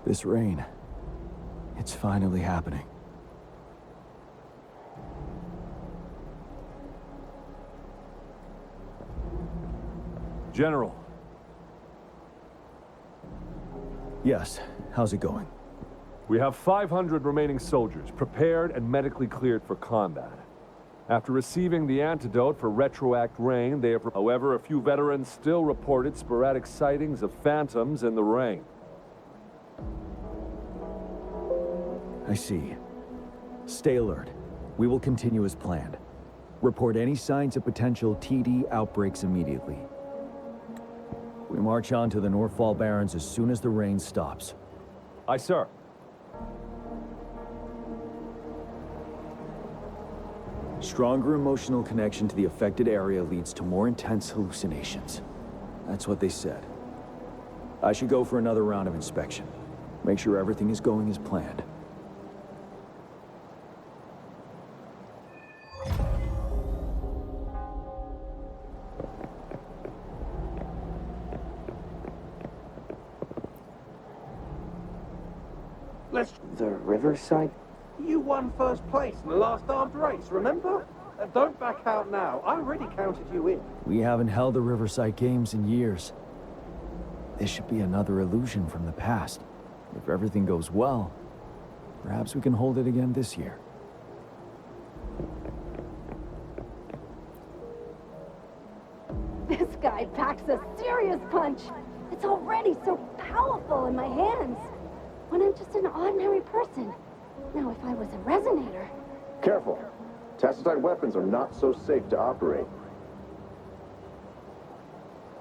This rain, it's finally happening. General. Yes, how's it going? We have 500 remaining soldiers, prepared and medically cleared for combat. After receiving the antidote for retroact rain, they have... However, a few veterans still reported sporadic sightings of phantoms in the rain. I see. Stay alert. We will continue as planned. Report any signs of potential TD outbreaks immediately. We march on to the Northfall Barrens as soon as the rain stops. Aye, sir. Stronger emotional connection to the affected area leads to more intense hallucinations. That's what they said. I should go for another round of inspection. Make sure everything is going as planned. The Riverside? You won first place in the last armed race, remember? Don't back out now. I already counted you in. We haven't held the Riverside Games in years. This should be another illusion from the past. If everything goes well, perhaps we can hold it again this year. This guy packs a serious punch. It's already so powerful in my hands. When I'm just an ordinary person. Now, if I was a resonator... Careful. Tacitite weapons are not so safe to operate.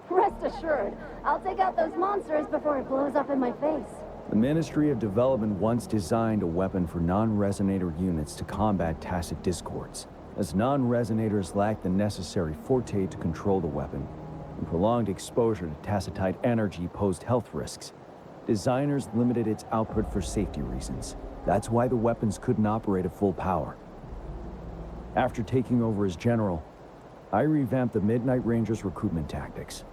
Rest assured, I'll take out those monsters before it blows up in my face. The Ministry of Development once designed a weapon for non-resonator units to combat tacit discords. As non-resonators lack the necessary forte to control the weapon, and prolonged exposure to tacitite energy posed health risks, designers limited its output for safety reasons. That's why the weapons couldn't operate at full power. After taking over as general, I revamped the Midnight Rangers' recruitment tactics.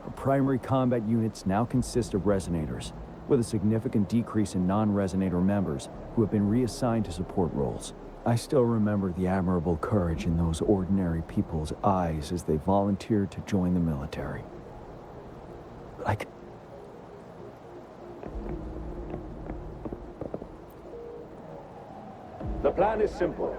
Our primary combat units now consist of resonators, with a significant decrease in non-resonator members who have been reassigned to support roles. I still remember the admirable courage in those ordinary people's eyes as they volunteered to join the military. The plan is simple.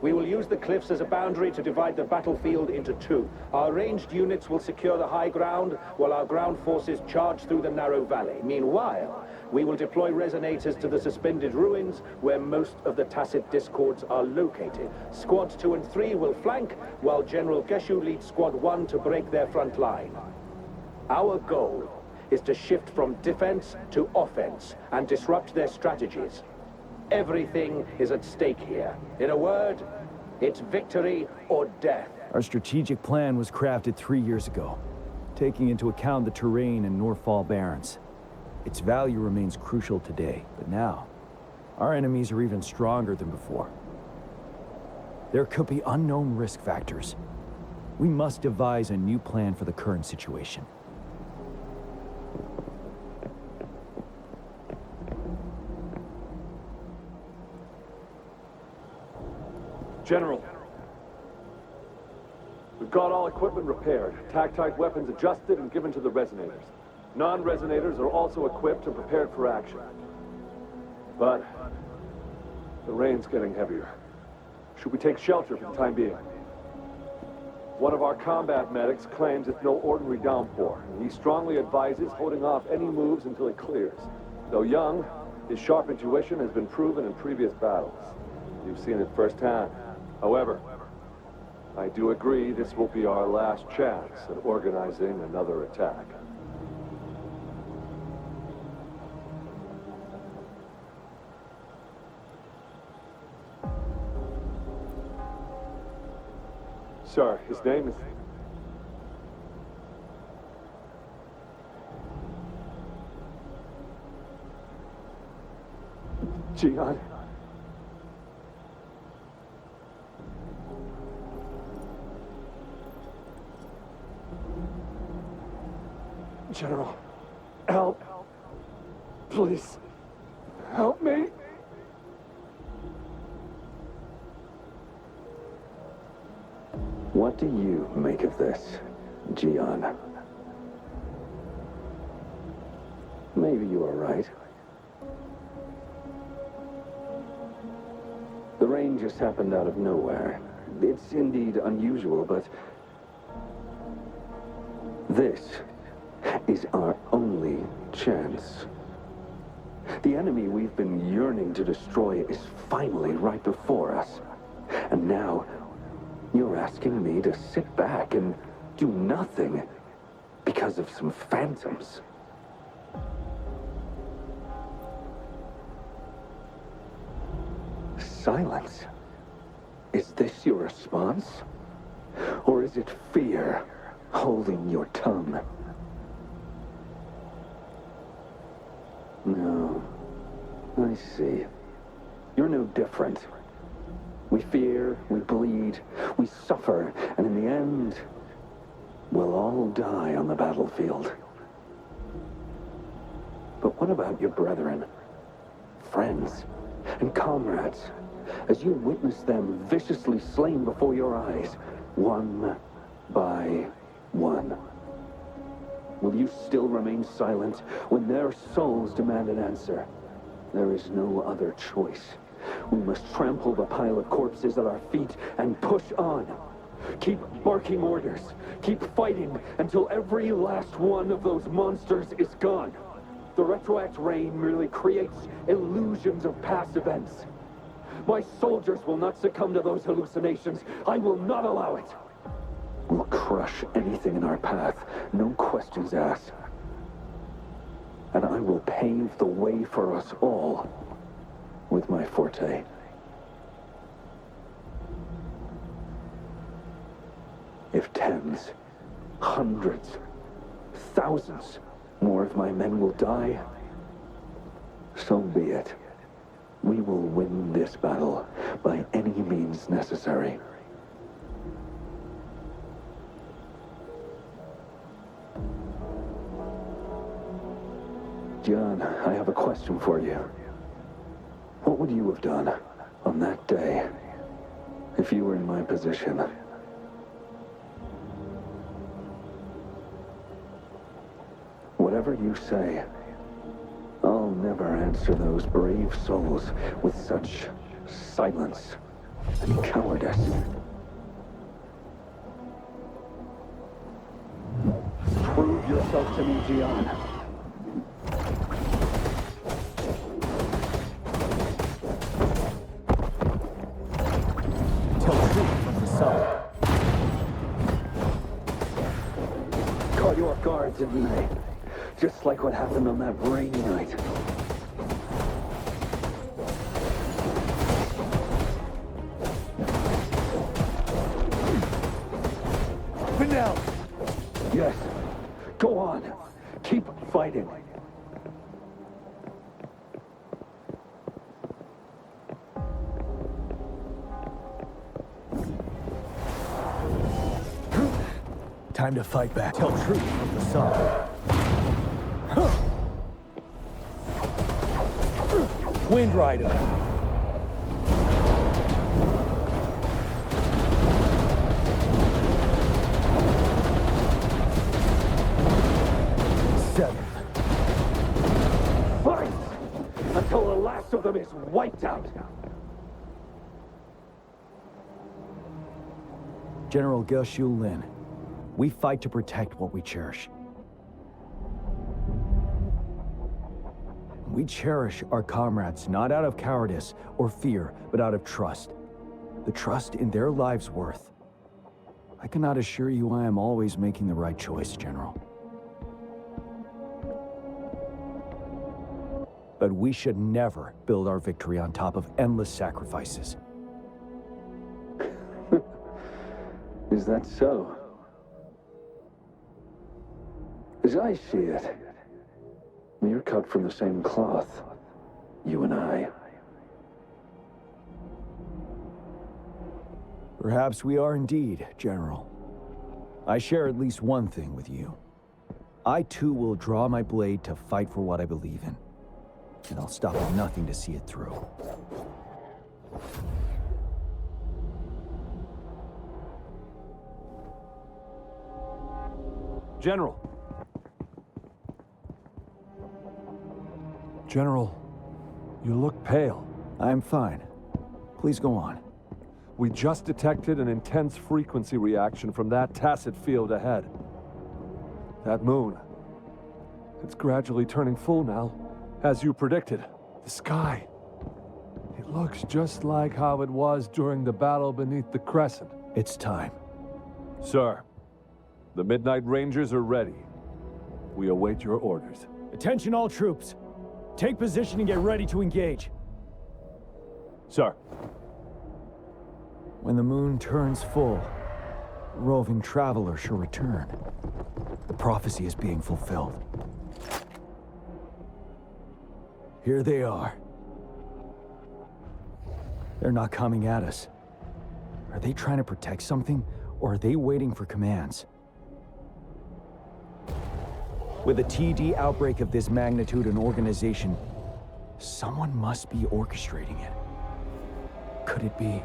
We will use the cliffs as a boundary to divide the battlefield into two. Our ranged units will secure the high ground, while our ground forces charge through the narrow valley. Meanwhile, we will deploy resonators to the suspended ruins, where most of the tacit discords are located. Squads 2 and 3 will flank, while General Geshu leads Squad 1 to break their front line. Our goal is to shift from defense to offense and disrupt their strategies. Everything is at stake here. In a word, it's victory or death. Our strategic plan was crafted 3 years ago, taking into account the terrain in Northfall Barrens. Its value remains crucial today, but now, our enemies are even stronger than before. There could be unknown risk factors. We must devise a new plan for the current situation. General. We've got all equipment repaired, tactite weapons adjusted and given to the resonators. Non-resonators are also equipped and prepared for action. But the rain's getting heavier. Should we take shelter for the time being? One of our combat medics claims it's no ordinary downpour, and he strongly advises holding off any moves until it clears. Though young, his sharp intuition has been proven in previous battles. You've seen it firsthand. However, I do agree this will be our last chance at organizing another attack. Sir, his name is... Jian. General, help. Please, help me. What do you make of this, Gian? Maybe you are right. The rain just happened out of nowhere. It's indeed unusual, but this is our only chance. The enemy we've been yearning to destroy is finally right before us. And now, you're asking me to sit back and do nothing because of some phantoms. Silence? Is this your response? Or is it fear holding your tongue? No. I see. You're no different. We fear, we bleed, we suffer, and in the end, we'll all die on the battlefield. But what about your brethren, friends, and comrades, as you witness them viciously slain before your eyes, one by one? Will you still remain silent when their souls demand an answer? There is no other choice. We must trample the pile of corpses at our feet and push on. Keep barking orders. Keep fighting until every last one of those monsters is gone. The retroact rain merely creates illusions of past events. My soldiers will not succumb to those hallucinations. I will not allow it. We'll crush anything in our path, no questions asked. And I will pave the way for us all with my forte. If tens, hundreds, thousands more of my men will die, so be it. We will win this battle by any means necessary. John, I have a question for you. What would you have done on that day if you were in my position? Whatever you say, I'll never answer those brave souls with such silence and cowardice. Prove yourself to me, Gian. Caught you off guard, didn't they? Just like what happened on that rainy night. Now. Yes. Go on. Keep fighting. Time to fight back. Tell truth from the sun. Wind Rider. Fight! Until the last of them is wiped out! General Geshu Lin, we fight to protect what we cherish. We cherish our comrades not out of cowardice or fear, but out of trust. The trust in their lives' worth. I cannot assure you I am always making the right choice, General. But we should never build our victory on top of endless sacrifices. Is that so? As I see it, we're cut from the same cloth, you and I. Perhaps we are indeed, General. I share at least one thing with you. I too will draw my blade to fight for what I believe in. and I'll stop at nothing to see it through. General. General, you look pale. I'm fine. Please go on. We just detected an intense frequency reaction from that tacit field ahead. That moon. It's gradually turning full now, as you predicted. The sky. It looks just like how it was during the battle beneath the crescent. It's time. Sir, the Midnight Rangers are ready. We await your orders. Attention all troops. Take position and get ready to engage. Sir. When the moon turns full, roving traveler shall return. The prophecy is being fulfilled. Here they are. They're not coming at us. Are they trying to protect something, or are they waiting for commands? With a TD outbreak of this magnitude and organization, someone must be orchestrating it. Could it be?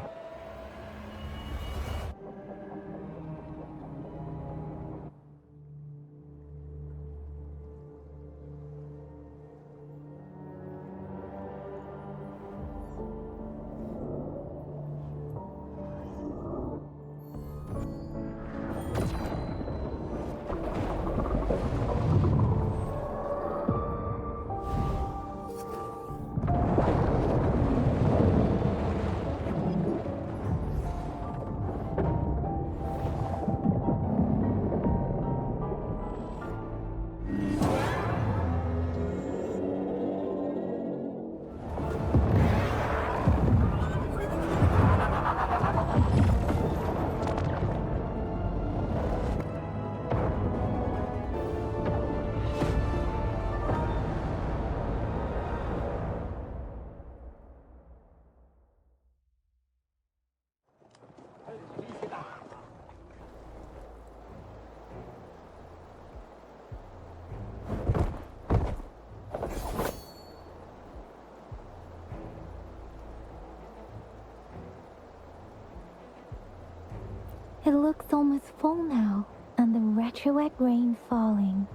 It looks almost full now, and the retroact rain falling.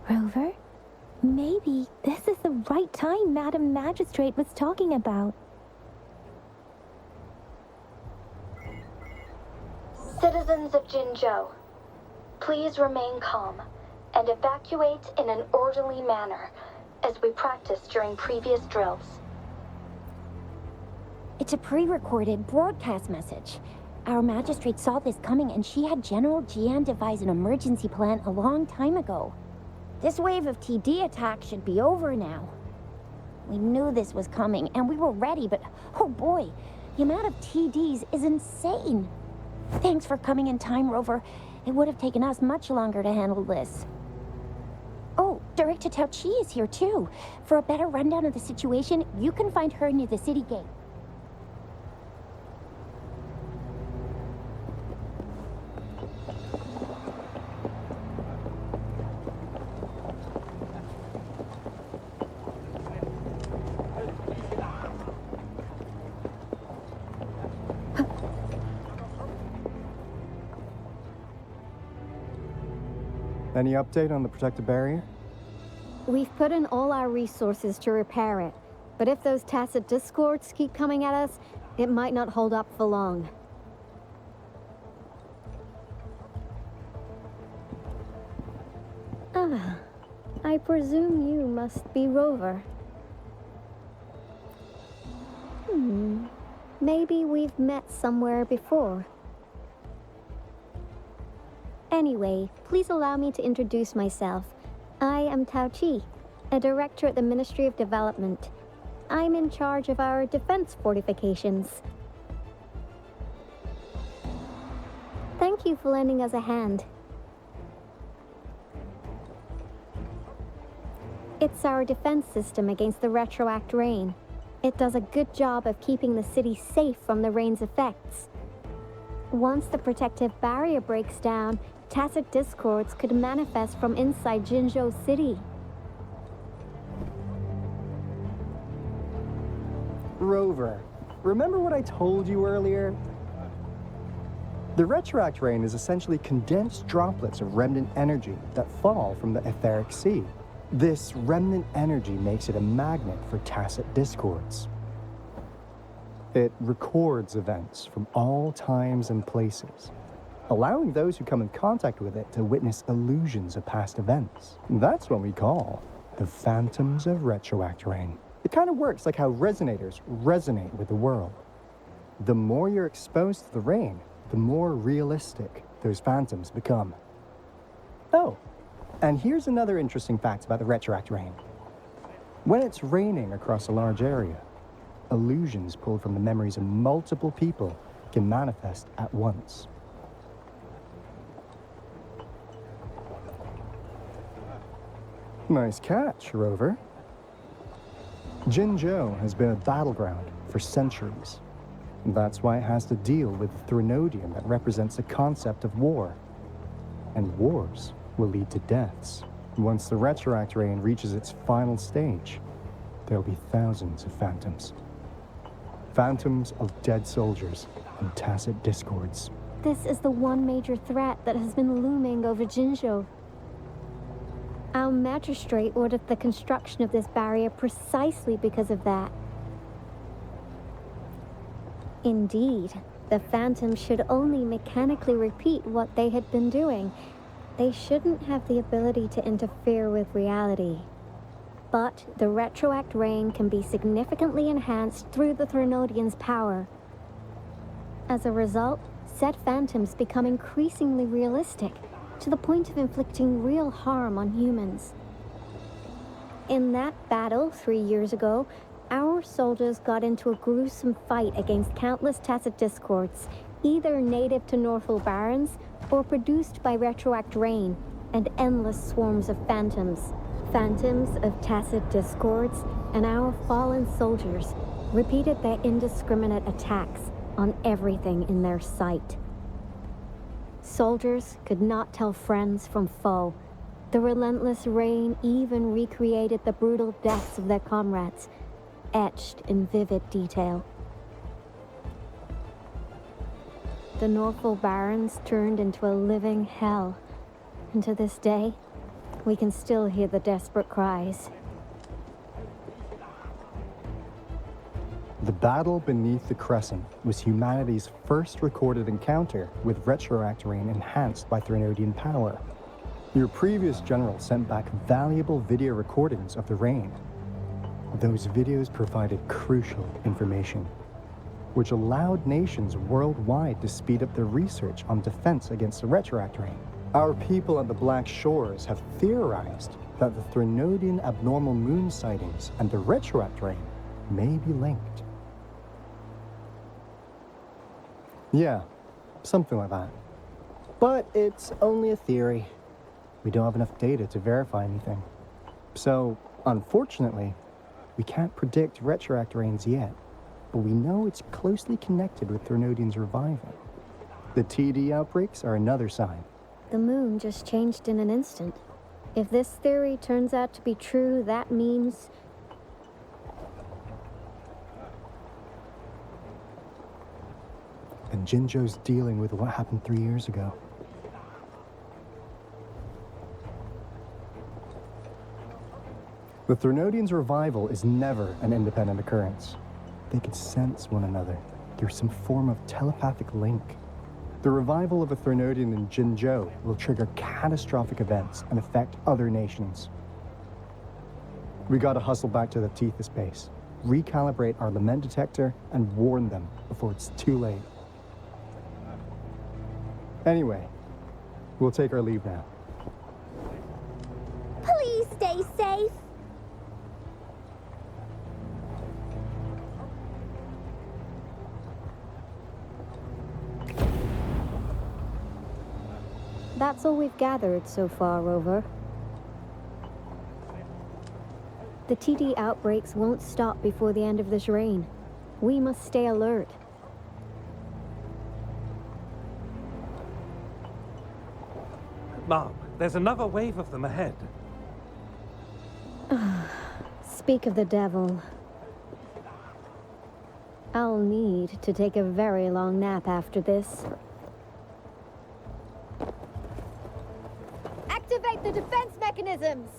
Rover, maybe this is the right time Madam Magistrate was talking about. Citizens of Jinzhou, please remain calm and evacuate in an orderly manner, as we practiced during previous drills. It's a pre-recorded broadcast message. Our magistrate saw this coming, and she had General Jian devise an emergency plan a long time ago. This wave of TD attacks should be over now. We knew this was coming, and we were ready, but oh boy, the amount of TDs is insane. Thanks for coming in time, Rover. It would have taken us much longer to handle this. Oh, Director Tao Chi is here too. For a better rundown of the situation, you can find her near the city gate. Any update on the protective barrier? We've put in all our resources to repair it, but if those tacit discords keep coming at us, it might not hold up for long. Ah, I presume you must be Rover. Maybe we've met somewhere before. Anyway, please allow me to introduce myself. I am Tao Chi, a director at the Ministry of Development. I'm in charge of our defense fortifications. Thank you for lending us a hand. It's our defense system against the retroact rain. It does a good job of keeping the city safe from the rain's effects. Once the protective barrier breaks down, tacit discords could manifest from inside Jinzhou City. Rover, remember what I told you earlier? The retroact rain is essentially condensed droplets of remnant energy that fall from the etheric sea. This remnant energy makes it a magnet for tacit discords. It records events from all times and places, allowing those who come in contact with it to witness illusions of past events. That's what we call the phantoms of retroact rain. It kind of works like how resonators resonate with the world. The more you're exposed to the rain, the more realistic those phantoms become. Oh, and here's another interesting fact about the retroact rain. When it's raining across a large area, illusions pulled from the memories of multiple people can manifest at once. Nice catch, Rover. Jinzhou has been a battleground for centuries. That's why it has to deal with the Threnodian that represents the concept of war. And wars will lead to deaths. Once the retroact rain reaches its final stage, there'll be thousands of phantoms. Phantoms of dead soldiers and tacit discords. This is the one major threat that has been looming over Jinzhou. Our magistrate ordered the construction of this barrier precisely because of that. Indeed, the phantoms should only mechanically repeat what they had been doing. They shouldn't have the ability to interfere with reality. But the retroact rain can be significantly enhanced through the Threnodian's power. As a result, said phantoms become increasingly realistic, to the point of inflicting real harm on humans. In that battle 3 years ago, our soldiers got into a gruesome fight against countless tacit discords, either native to Northal Barrens or produced by retroact rain and endless swarms of phantoms. Phantoms of tacit discords and our fallen soldiers repeated their indiscriminate attacks on everything in their sight. Soldiers could not tell friends from foe. The relentless rain even recreated the brutal deaths of their comrades, etched in vivid detail. The Northal Barrens turned into a living hell, and to this day, we can still hear the desperate cries. The battle beneath the Crescent was humanity's first recorded encounter with retroact rain enhanced by Threnodian power. Your previous general sent back valuable video recordings of the rain. Those videos provided crucial information, which allowed nations worldwide to speed up their research on defense against the retroact rain. Our people at the Black Shores have theorized that the Threnodian abnormal moon sightings and the retroact rain may be linked. Yeah, something like that. But it's only a theory. We don't have enough data to verify anything. So, unfortunately, we can't predict retroact rains yet, but we know it's closely connected with Threnodian's revival. The TD outbreaks are another sign. The moon just changed in an instant. If this theory turns out to be true, that means... And Jinzhou's dealing with what happened 3 years ago. The Threnodian's revival is never an independent occurrence. They could sense one another through some form of telepathic link. The revival of a Threnodian in Jinzhou will trigger catastrophic events and affect other nations. We gotta hustle back to the teeth of space, recalibrate our lament detector, and warn them before it's too late. Anyway, we'll take our leave now. Please stay safe. That's all we've gathered so far, Rover. The TD outbreaks won't stop before the end of this reign. We must stay alert. Mom, there's another wave of them ahead. Speak of the devil. I'll need to take a very long nap after this. Activate the defense mechanisms!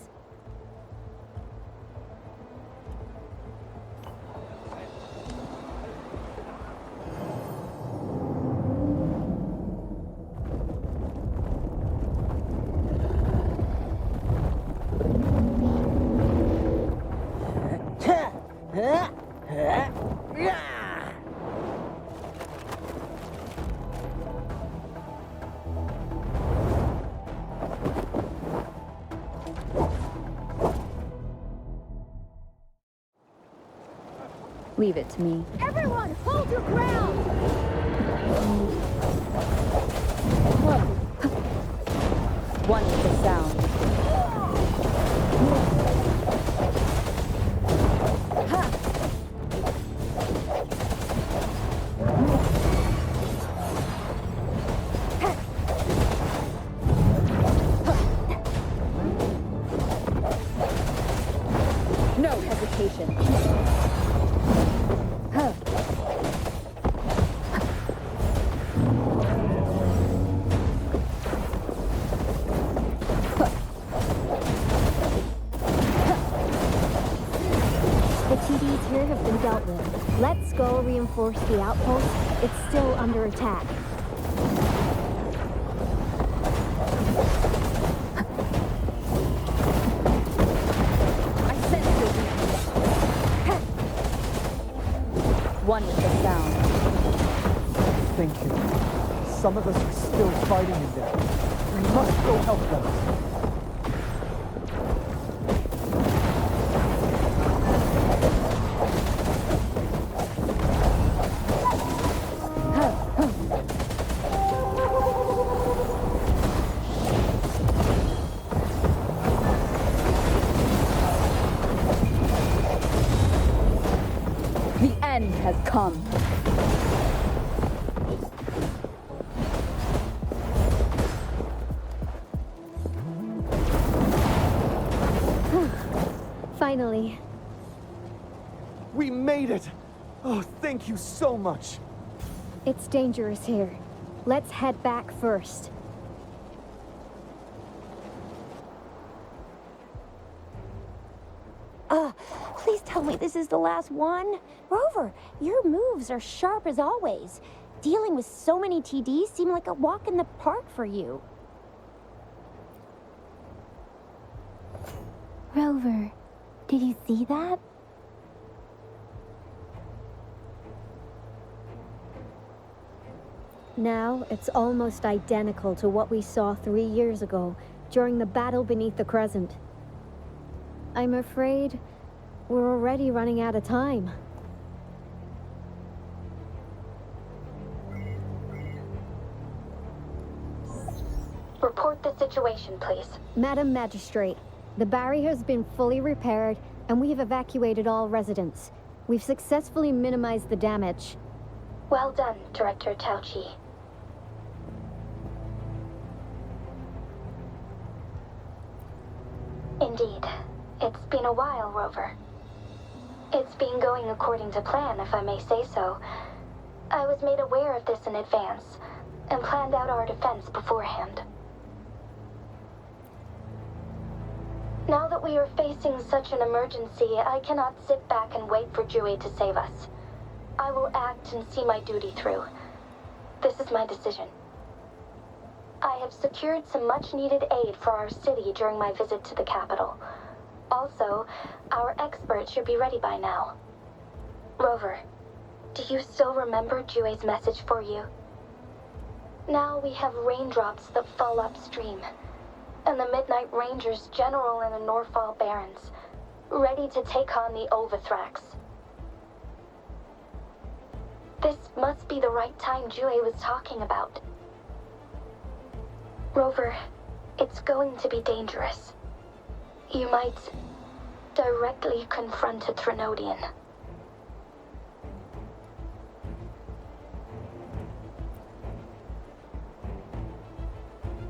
Leave it to me. Everyone, hold your ground! One with the sound. No hesitation. Here have been dealt with. Let's go reinforce the outpost. It's still under attack. I sense your weakness. One with the sound. Thank you. Some of us are still fighting in there. We must go help them. The end has come. Finally. We made it! Oh, thank you so much! It's dangerous here. Let's head back first. Please tell me this is the last one. Rover, your moves are sharp as always. Dealing with so many TDs seemed like a walk in the park for you. Rover, did you see that? Now, it's almost identical to what we saw 3 years ago, during the battle beneath the Crescent. I'm afraid we're already running out of time. Report the situation, please. Madam Magistrate, the barrier has been fully repaired, and we have evacuated all residents. We've successfully minimized the damage. Well done, Director Tauchi. Indeed. It's been a while, Rover. It's been going according to plan, if I may say so. I was made aware of this in advance, and planned out our defense beforehand. Now that we are facing such an emergency, I cannot sit back and wait for Jue to save us. I will act and see my duty through. This is my decision. I have secured some much-needed aid for our city during my visit to the capital. Also, our expert should be ready by now. Rover, do you still remember Jue's message for you? Now we have raindrops that fall upstream, and the Midnight Rangers general in the Norfall Barrens, ready to take on the Overthrax. This must be the right time Jue was talking about. Rover, it's going to be dangerous. You might directly confront a Trinodian.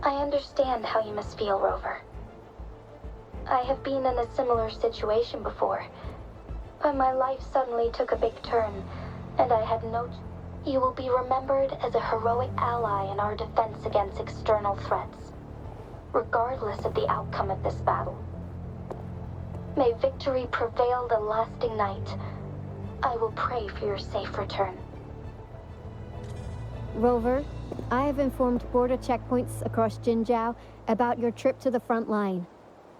I understand how you must feel, Rover. I have been in a similar situation before, but my life suddenly took a big turn, And I had no... You will be remembered as a heroic ally in our defense against external threats, regardless of the outcome of this battle. May victory prevail the lasting night. I will pray for your safe return. Rover, I have informed border checkpoints across Jinzhou about your trip to the front line.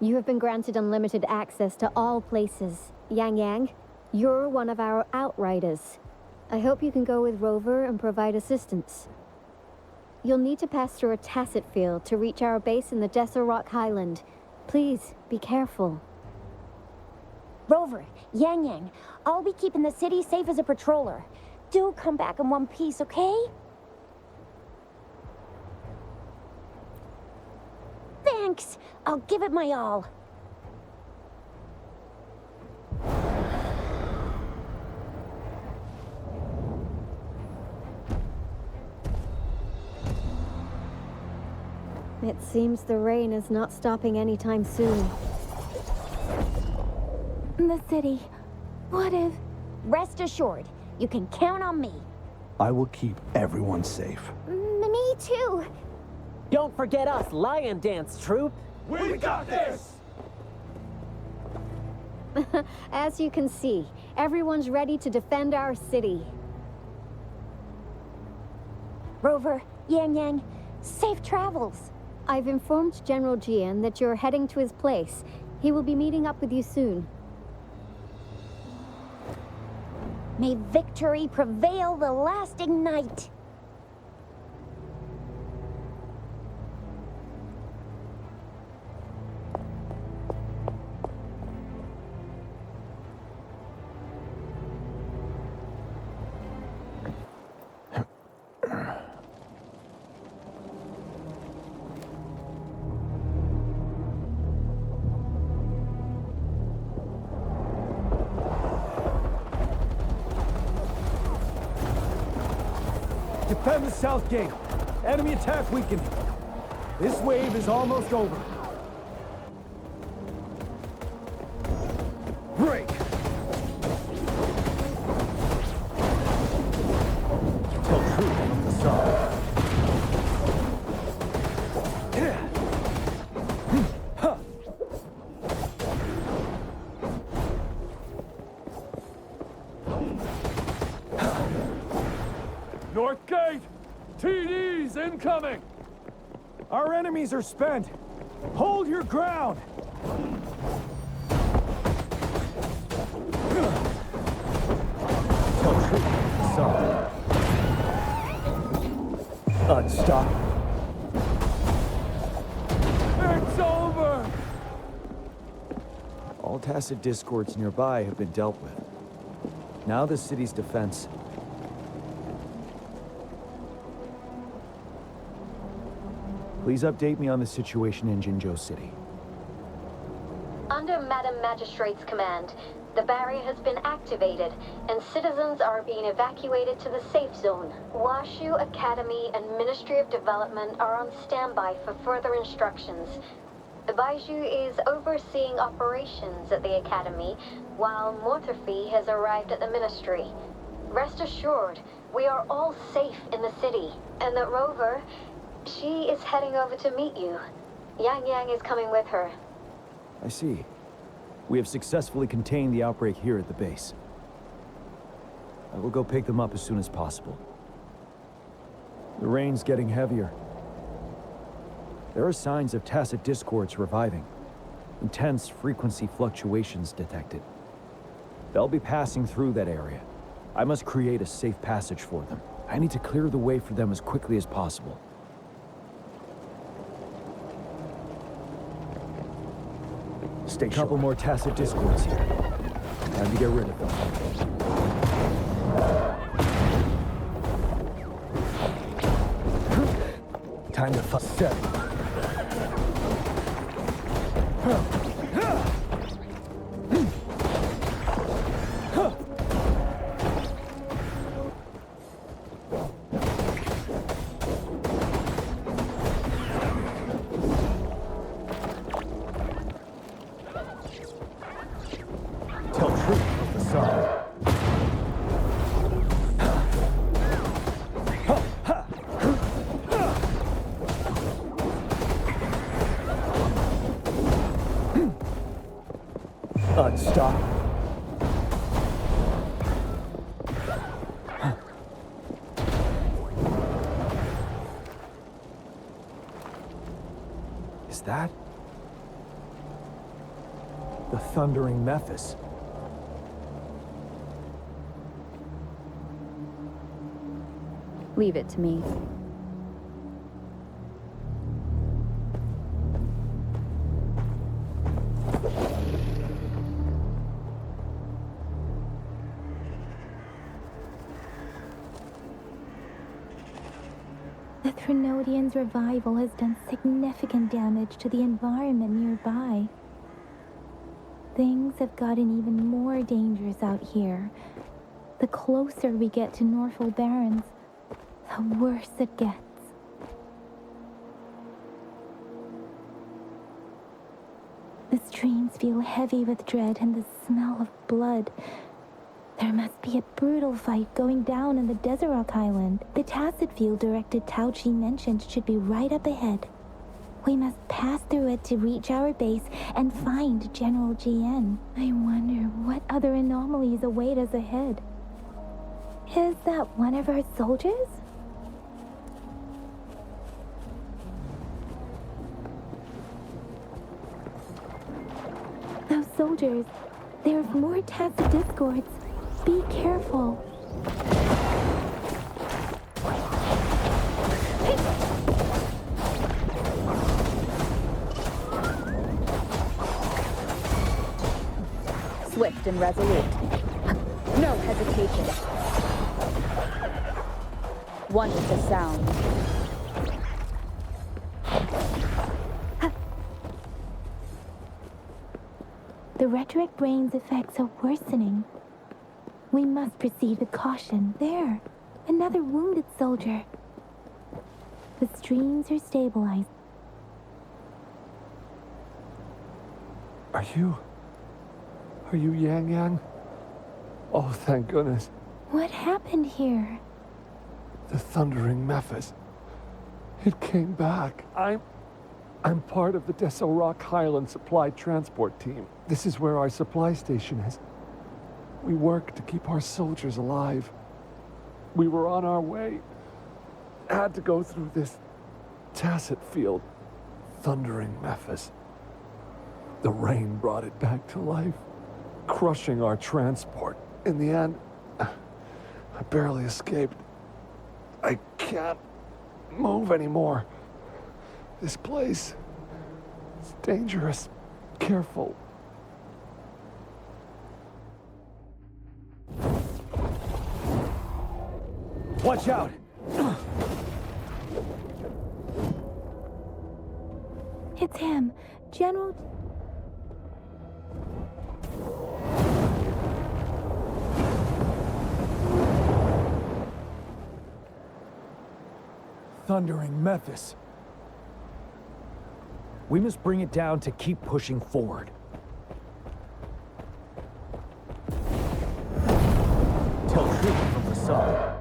You have been granted unlimited access to all places. Yang, you're one of our outriders. I hope you can go with Rover and provide assistance. You'll need to pass through a tacet field to reach our base in the Desert Rock Highland. Please, be careful. Rover, Yang, I'll be keeping the city safe as a patroller. Do come back in one piece, okay? Thanks. I'll give it my all. It seems the rain is not stopping anytime soon. The city. What if... Rest assured, you can count on me. I will keep everyone safe. Me too. Don't forget us, Lion Dance Troop. We got this! As you can see, everyone's ready to defend our city. Rover, Yang, safe travels. I've informed General Jian that you're heading to his place. He will be meeting up with you soon. May victory prevail the lasting night. Defend the south gate. Enemy attack weakening. This wave is almost over. Break! Tell truth from the side. North Gate! TDs incoming! Our enemies are spent. Hold your ground! Tell truth from the side. Unstoppable. It's over! All tacit discords nearby have been dealt with. Now the city's defense. Please update me on the situation in Jinzhou City. Under Madam Magistrate's command, the barrier has been activated, and citizens are being evacuated to the safe zone. Washu Academy and Ministry of Development are on standby for further instructions. Baiju is overseeing operations at the Academy, while Mortherfee has arrived at the Ministry. Rest assured, we are all safe in the city, and that Rover... She is heading over to meet you. Yang is coming with her. I see. We have successfully contained the outbreak here at the base. I will go pick them up as soon as possible. The rain's getting heavier. There are signs of tacit discords reviving. Intense frequency fluctuations detected. They'll be passing through that area. I must create a safe passage for them. I need to clear the way for them as quickly as possible. Stay a couple more tacit discords here. Time to get rid of them. Time to fuss set. Unstoppable. Is that the thundering Mephis? Leave it to me. The Threnodian's revival has done significant damage to the environment nearby. Things have gotten even more dangerous out here. The closer we get to Norfolk Barrens, the worse it gets. The streams feel heavy with dread and the smell of blood. There must be a brutal fight going down in the Desert Rock Island. The Tacit Field Director Tao Chi mentioned should be right up ahead. We must pass through it to reach our base and find General GN. I wonder what other anomalies await us ahead. Is that one of our soldiers? Those soldiers, there are more Tacit discords. Be careful. Swift and resolute. No hesitation. One with the sound. The rhetoric brain's effects are worsening. We must proceed with caution. There, another wounded soldier. The streams are stabilized. Are you Yang Yang? Oh, thank goodness. What happened here? The thundering Mephis. It came back. I'm part of the Desert Rock Highland Supply Transport Team. This is where our supply station is. We work to keep our soldiers alive. We were on our way. Had to go through this Tacit Field. Thundering Mephis. The rain brought it back to life, crushing our transport. In the end, I barely escaped. I can't move anymore. This place is dangerous. Careful. Watch out! It's him, General... Thundering Mephis. We must bring it down to keep pushing forward. Tell truth from the side.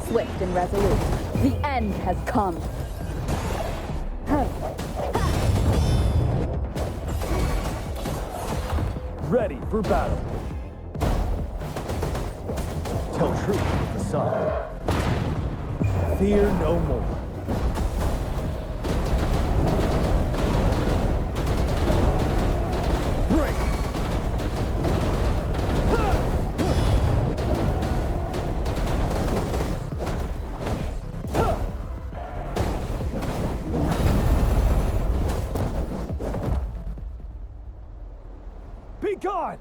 Swift and resolute. The end has come. Ready for battle. Tell truth with the sun. Fear no more. Break! Be gone!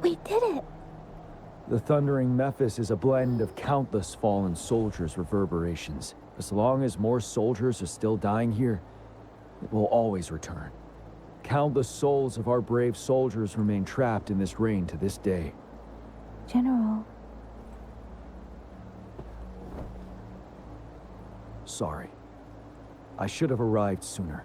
We did it! The Thundering Mephis is a blend of countless fallen soldiers' reverberations. As long as more soldiers are still dying here, it will always return. Countless souls of our brave soldiers remain trapped in this rain to this day. General, sorry. I should have arrived sooner.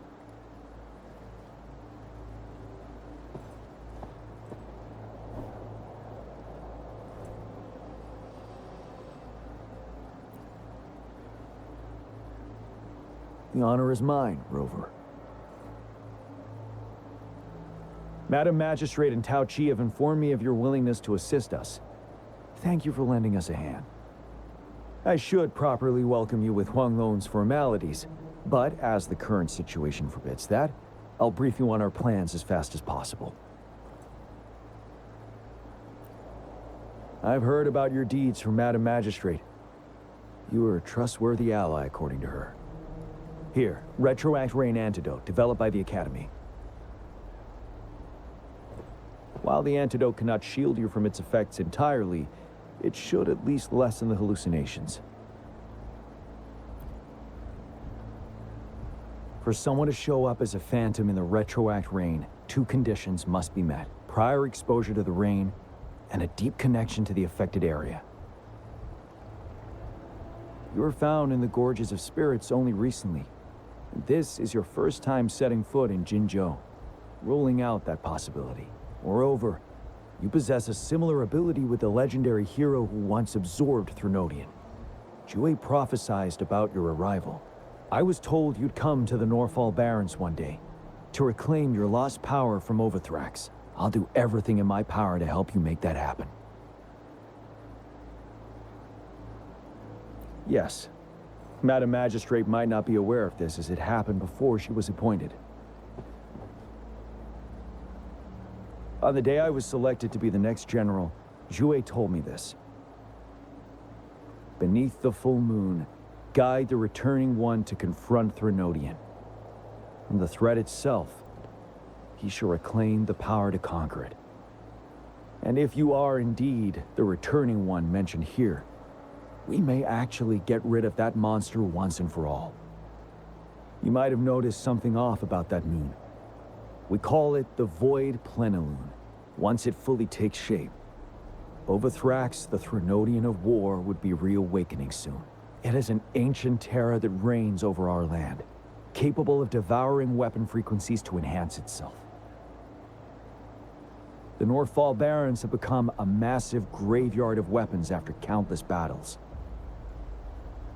The honor is mine, Rover. Madam Magistrate and Tao Chi have informed me of your willingness to assist us. Thank you for lending us a hand. I should properly welcome you with Huanglong's formalities, but as the current situation forbids that, I'll brief you on our plans as fast as possible. I've heard about your deeds from Madam Magistrate. You are a trustworthy ally, according to her. Here, Retroact Rain Antidote, developed by the Academy. While the antidote cannot shield you from its effects entirely, it should at least lessen the hallucinations. For someone to show up as a phantom in the Retroact Rain, 2 conditions must be met: prior exposure to the rain, and a deep connection to the affected area. You were found in the Gorges of Spirits only recently, and this is your first time setting foot in Jinzhou, ruling out that possibility. Moreover, you possess a similar ability with the legendary hero who once absorbed Threnodian. Jue prophesied about your arrival. I was told you'd come to the Norfall Barrens one day to reclaim your lost power from Overthrax. I'll do everything in my power to help you make that happen. Yes, Madam Magistrate might not be aware of this as it happened before she was appointed. On the day I was selected to be the next general, Jue told me this. Beneath the full moon, guide the returning one to confront Threnodian. From the threat itself, he shall reclaim the power to conquer it. And if you are indeed the returning one mentioned here, we may actually get rid of that monster once and for all. You might have noticed something off about that moon. We call it the Void Plenilune. Once it fully takes shape, Overthrax, the Threnodian of War, would be reawakening soon. It is an ancient terror that reigns over our land, capable of devouring weapon frequencies to enhance itself. The Norfall Barrens have become a massive graveyard of weapons after countless battles.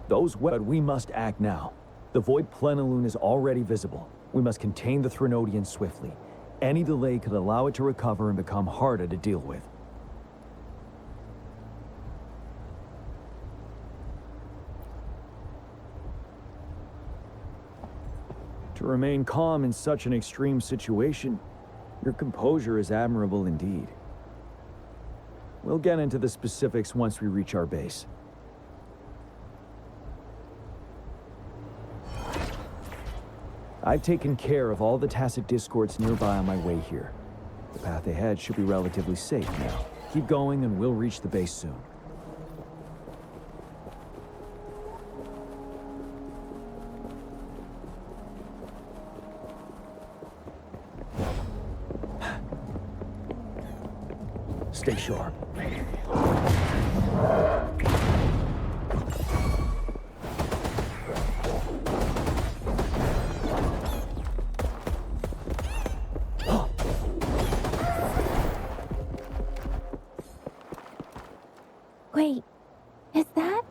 But we must act now. The Void Plenilune is already visible. We must contain the Threnodian swiftly. Any delay could allow it to recover and become harder to deal with. To remain calm in such an extreme situation, your composure is admirable indeed. We'll get into the specifics once we reach our base. I've taken care of all the tacit discords nearby on my way here. The path ahead should be relatively safe now. Keep going and we'll reach the base soon. Stay sharp. Wait, is that?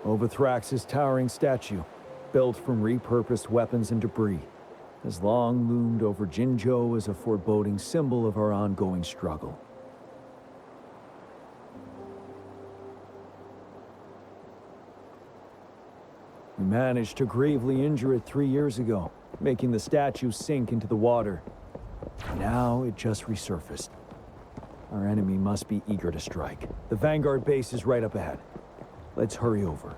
Overthrax's towering statue, built from repurposed weapons and debris, has long loomed over Jinzhou as a foreboding symbol of our ongoing struggle. We managed to gravely injure it 3 years ago, making the statue sink into the water. Now it just resurfaced. Our enemy must be eager to strike. The Vanguard base is right up ahead. Let's hurry over.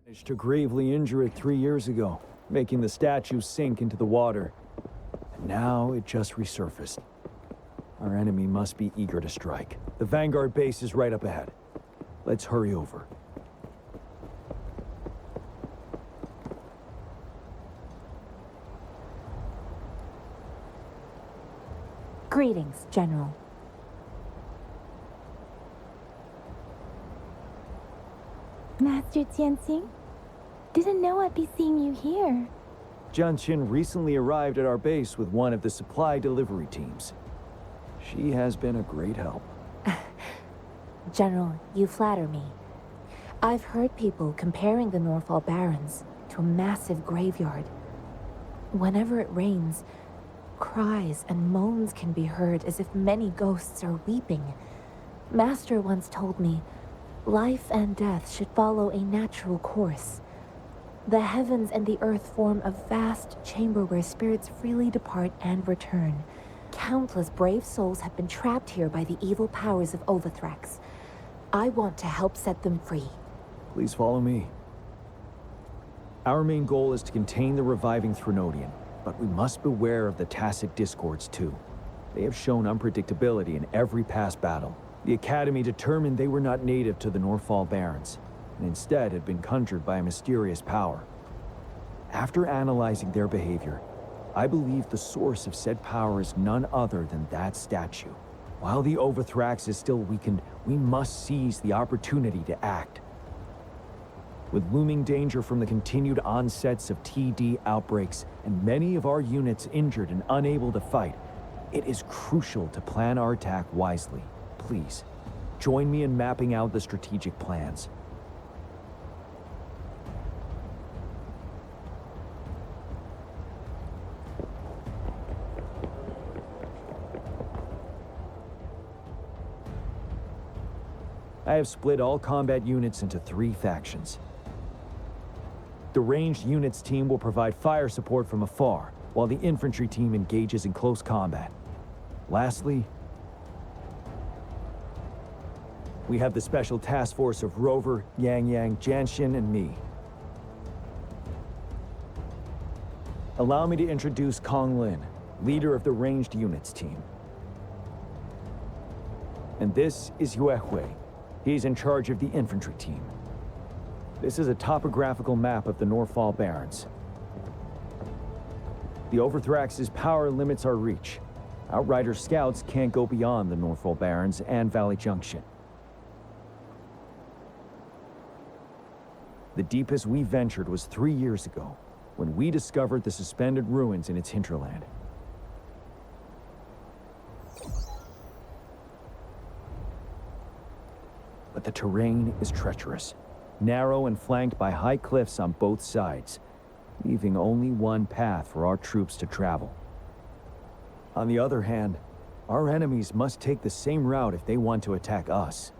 Managed to gravely injure it 3 years ago, making the statue sink into the water. And now it just resurfaced. Our enemy must be eager to strike. The Vanguard base is right up ahead. Let's hurry over. Greetings, General. Master Tianxing? Didn't know I'd be seeing you here. Jianqin recently arrived at our base with one of the supply delivery teams. She has been a great help. General, you flatter me. I've heard people comparing the Norfall Barrens to a massive graveyard. Whenever it rains, cries and moans can be heard as if many ghosts are weeping. Master once told me, life and death should follow a natural course. The heavens and the earth form a vast chamber where spirits freely depart and return. Countless brave souls have been trapped here by the evil powers of Overthrax. I want to help set them free. Please follow me. Our main goal is to contain the reviving Threnodian, but we must beware of the Tacit Discords too. They have shown unpredictability in every past battle. The Academy determined they were not native to the Norfall Barrens, and instead had been conjured by a mysterious power. After analyzing their behavior, I believe the source of said power is none other than that statue. While the Overthrax is still weakened, we must seize the opportunity to act. With looming danger from the continued onsets of TD outbreaks and many of our units injured and unable to fight, it is crucial to plan our attack wisely. Please, join me in mapping out the strategic plans. I have split all combat units into 3 factions. The ranged units team will provide fire support from afar, while the infantry team engages in close combat. Lastly, we have the special task force of Rover, Yang Yang, Jianxin, and me. Allow me to introduce Kong Lin, leader of the ranged units team. And this is Yue Hui. He's in charge of the infantry team. This is a topographical map of the Norfall Barrens. The Overthrax's power limits our reach. Outrider scouts can't go beyond the Norfall Barrens and Valley Junction. The deepest we ventured was 3 years ago, when we discovered the suspended ruins in its hinterland. But the terrain is treacherous, narrow and flanked by high cliffs on both sides, leaving only one path for our troops to travel. On the other hand, our enemies must take the same route if they want to attack us.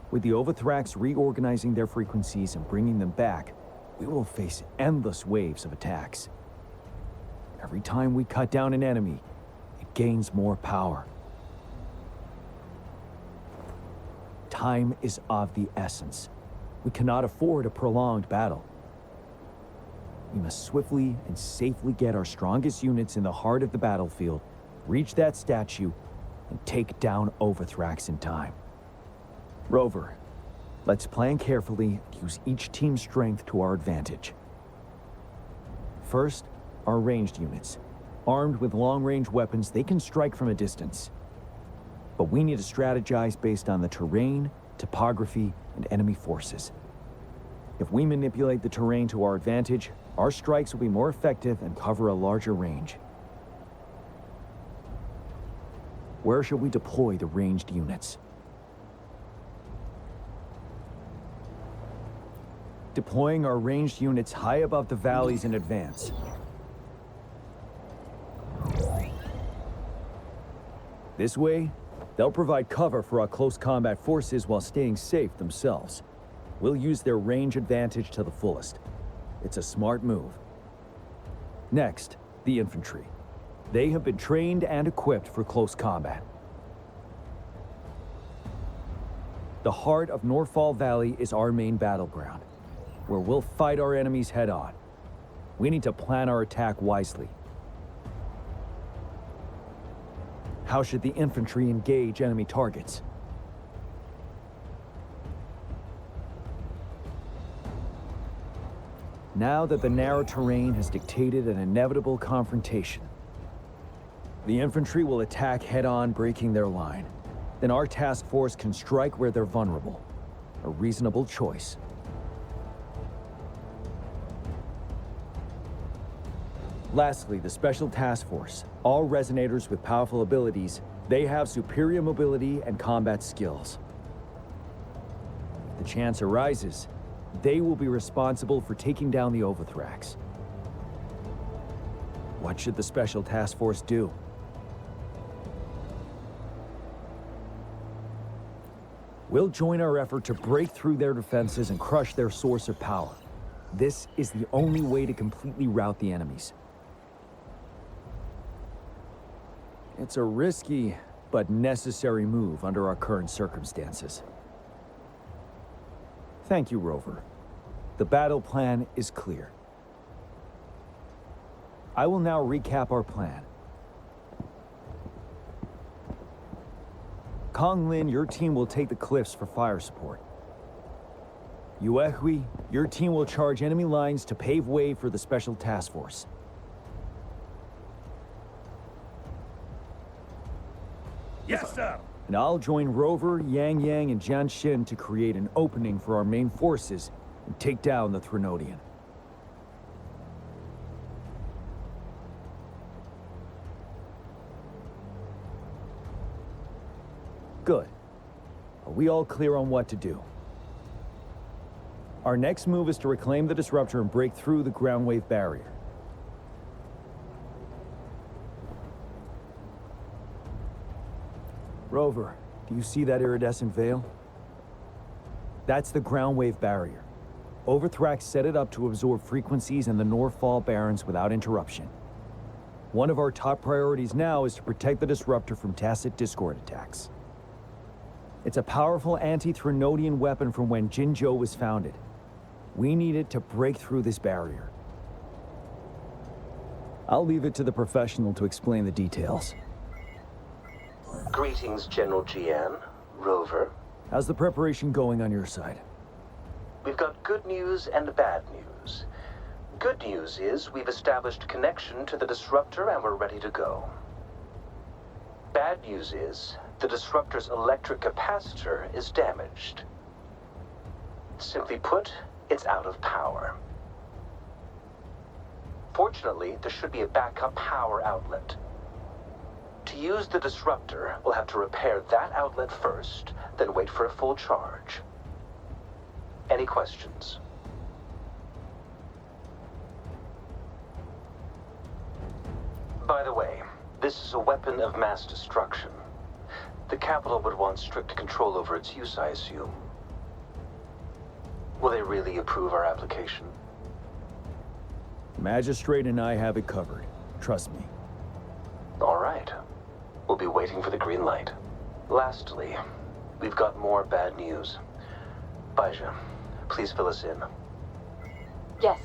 With the Overthrax reorganizing their frequencies and bringing them back, we will face endless waves of attacks. Every time we cut down an enemy, it gains more power. Time is of the essence. We cannot afford a prolonged battle. We must swiftly and safely get our strongest units in the heart of the battlefield, reach that statue, and take down Overthrax in time. Rover, let's plan carefully and use each team's strength to our advantage. First, our ranged units. Armed with long-range weapons, they can strike from a distance. But we need to strategize based on the terrain, topography, and enemy forces. If we manipulate the terrain to our advantage, our strikes will be more effective and cover a larger range. Where shall we deploy the ranged units? Deploying our ranged units high above the valleys in advance. This way, They'll provide cover for our close combat forces while staying safe themselves. We'll use their range advantage to the fullest. It's a smart move. Next, the infantry. They have been trained and equipped for close combat. The heart of Norfall Valley is our main battleground, where we'll fight our enemies head-on. We need to plan our attack wisely. How should the infantry engage enemy targets? Now that the narrow terrain has dictated an inevitable confrontation, the infantry will attack head-on, breaking their line. Then our task force can strike where they're vulnerable. A reasonable choice. Lastly, the Special Task Force. All resonators with powerful abilities, they have superior mobility and combat skills. If the chance arises, they will be responsible for taking down the Overthrax. What should the Special Task Force do? We'll join our effort to break through their defenses and crush their source of power. This is the only way to completely rout the enemies. It's a risky, but necessary move under our current circumstances. Thank you, Rover. The battle plan is clear. I will now recap our plan. Konglin, your team will take the cliffs for fire support. Yuehui, your team will charge enemy lines to pave way for the Special Task Force. Yes, sir! And I'll join Rover, Yang Yang, and Jian Xin to create an opening for our main forces and take down the Threnodian. Good. Are we all clear on what to do? Our next move is to reclaim the disruptor and break through the ground wave barrier. Rover, do you see that iridescent veil? That's the ground wave barrier. Overthrax set it up to absorb frequencies in the Norfall Barrens without interruption. One of our top priorities now is to protect the disruptor from tacit discord attacks. It's a powerful anti-Threnodian weapon from when Jinzhou was founded. We need it to break through this barrier. I'll leave it to the professional to explain the details. Greetings, General Jian, Rover. How's the preparation going on your side? We've got good news and bad news. Good news is we've established connection to the disruptor and we're ready to go. Bad news is the disruptor's electric capacitor is damaged. Simply put, it's out of power. Fortunately, there should be a backup power outlet. To use the disruptor, we'll have to repair that outlet first, then wait for a full charge. Any questions? By the way, this is a weapon of mass destruction. The capital would want strict control over its use, I assume. Will they really approve our application? Magistrate and I have it covered. Trust me. All right. We'll be waiting for the green light. Lastly, we've got more bad news. Baija, please fill us in. Yes.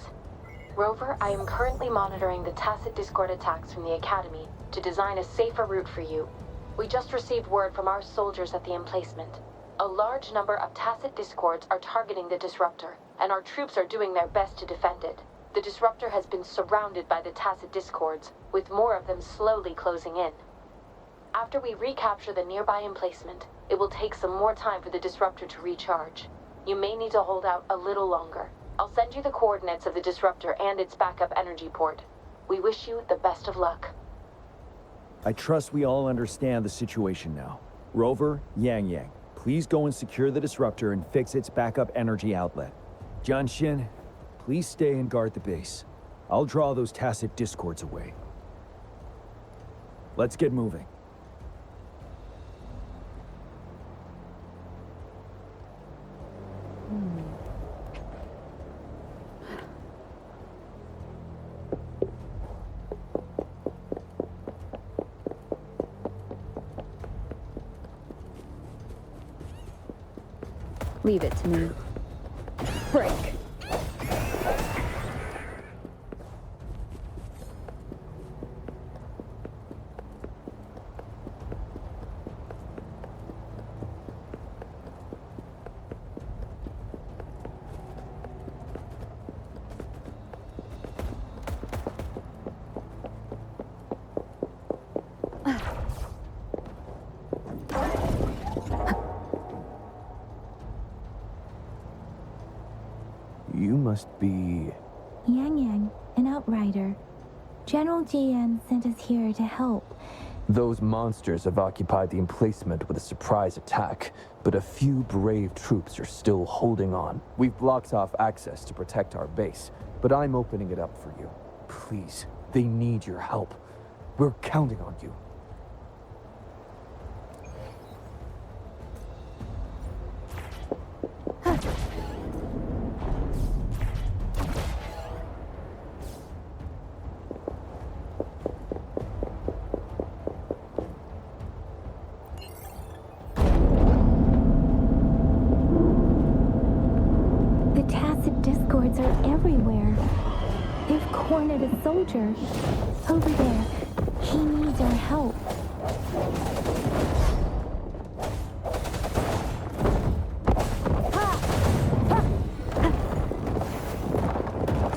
Rover, I am currently monitoring the tacit discord attacks from the Academy to design a safer route for you. We just received word from our soldiers at the emplacement. A large number of tacit discords are targeting the disruptor, and our troops are doing their best to defend it. The disruptor has been surrounded by the tacit discords, with more of them slowly closing in. After we recapture the nearby emplacement, it will take some more time for the disruptor to recharge. You may need to hold out a little longer. I'll send you the coordinates of the disruptor and its backup energy port. We wish you the best of luck. I trust we all understand the situation now. Rover, Yang Yang, please go and secure the disruptor and fix its backup energy outlet. Jian Xin, please stay and guard the base. I'll draw those tacit discords away. Let's get moving. Leave it to me. Break. You must be... Yang Yang, an outrider. General Jian sent us here to help. Those monsters have occupied the emplacement with a surprise attack, but a few brave troops are still holding on. We've blocked off access to protect our base, but I'm opening it up for you. Please, they need your help. We're counting on you. A soldier. Over there. He needs our help.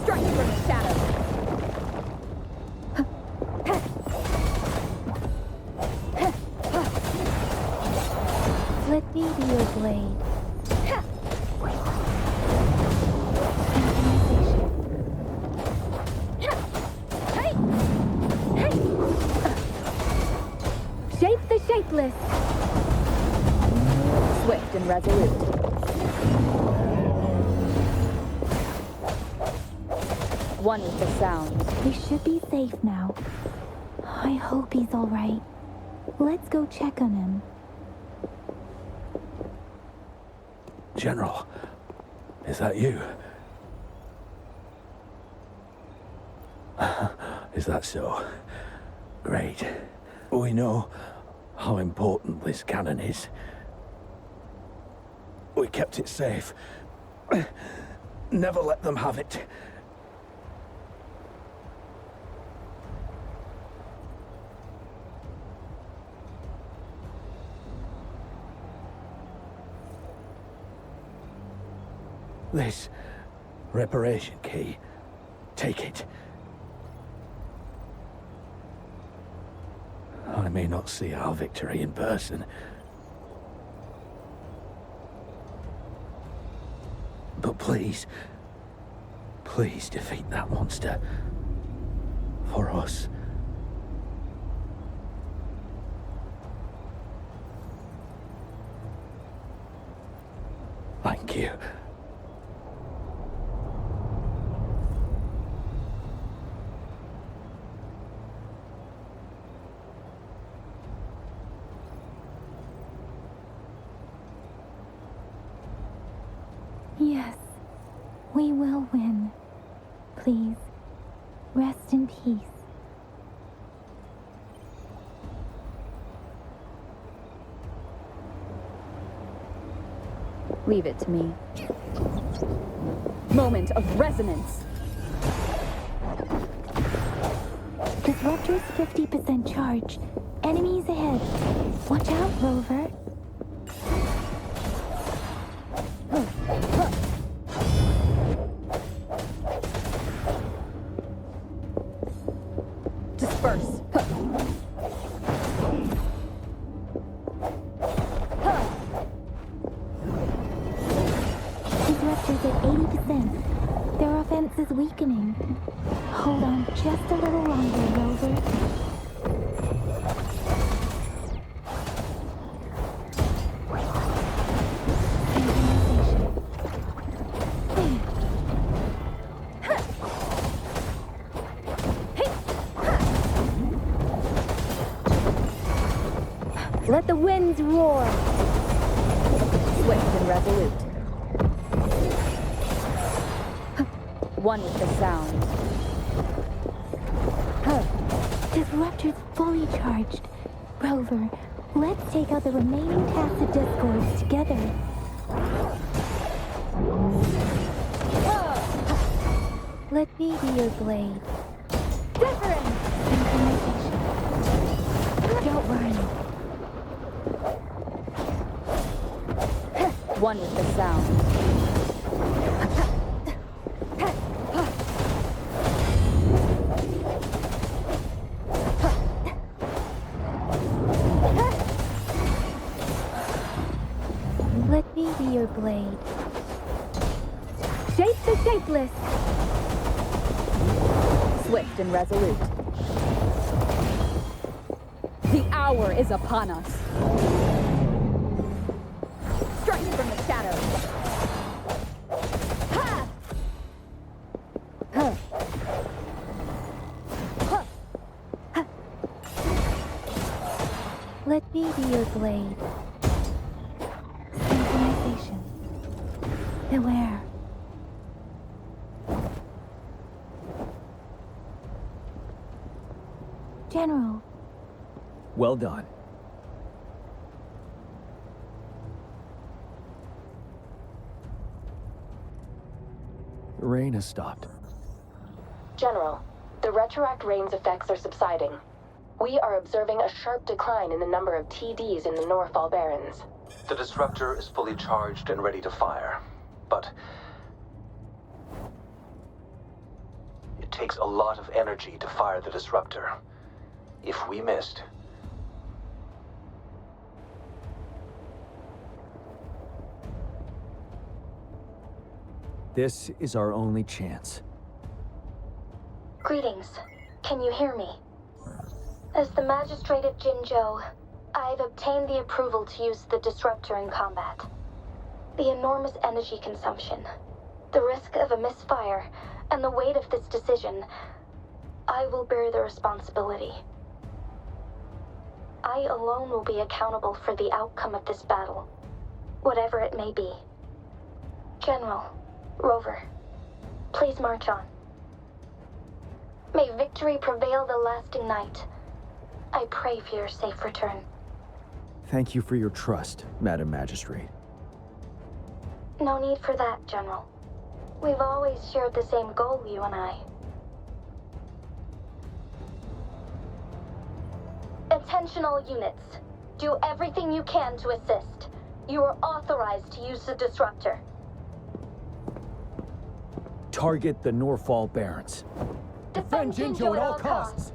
Striking from the shadows. Let me be your blade. Shapeless. Swift and resolute. One with the sound. We should be safe now. I hope he's all right. Let's go check on him. General, is that you? Is that so? Great. We know how important this cannon is. We kept it safe. Never let them have it. This reparation key, take it. I may not see our victory in person, but please, please defeat that monster. For us. Thank you. Yes, we will win. Please, rest in peace. Leave it to me. Moment of resonance. Disruptor's 50% charge. Enemies ahead. Watch out, Rover. Disperse. Disruptor's at 80%. Their offense is weakening. Hold on just a little longer, Rover. Let the winds roar. Swift and resolute. One with the sound. Disruptor's fully charged. Rover, let's take out the remaining tacit discords together. Let me be your blade. Different! Don't run. One with the sound. Let me be your blade. Shape the shapeless. Swift and resolute. The hour is upon us. Striking from the shadows. Ha! Huh. Huh. Huh. Let me be your blade. Synchronization. Beware. General. Well done. The rain has stopped. General, the retroact rain's effects are subsiding. We are observing a sharp decline in the number of TDs in the Norfall Barrens. The disruptor is fully charged and ready to fire, but it takes a lot of energy to fire the disruptor. If we missed, this is our only chance. Greetings. Can you hear me? As the Magistrate of Jinzhou, I've obtained the approval to use the disruptor in combat. The enormous energy consumption, the risk of a misfire, and the weight of this decision, I will bear the responsibility. I alone will be accountable for the outcome of this battle, whatever it may be. General, Rover, please march on. May victory prevail the lasting night. I pray for your safe return. Thank you for your trust, Madam Magistrate. No need for that, General. We've always shared the same goal, you and I. Attentional units, do everything you can to assist. You are authorized to use the disruptor. Target the Norfall Barrens. Defend Jinzhou at all costs.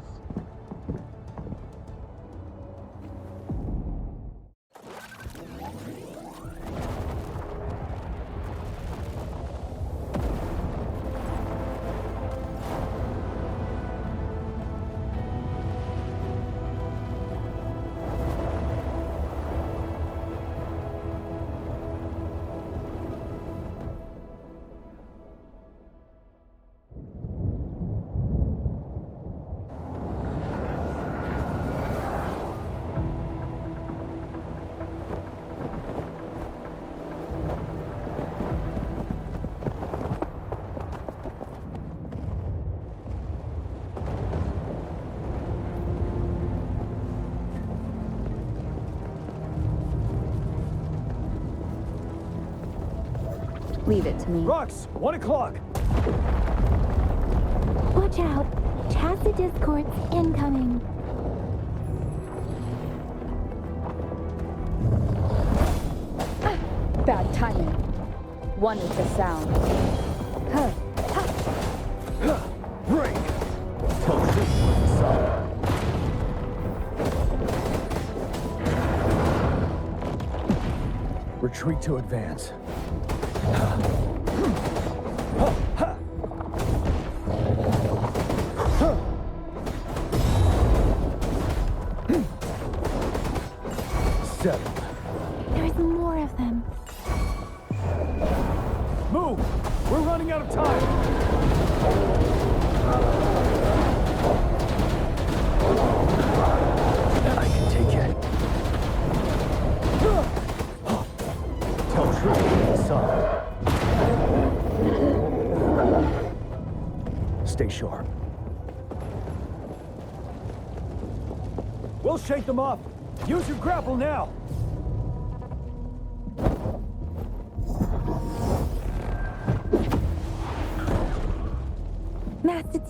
Leave it to me. Rux, 1 o'clock. Watch out. Tacit discords incoming. Bad timing. One with the sound. Huh. Break. Tell truth with the sound. Retreat to advance. There's more of them. Move! We're running out of time! I can take it. Tell truth with the sun. Stay sharp. We'll shake them off. Use your grapple now.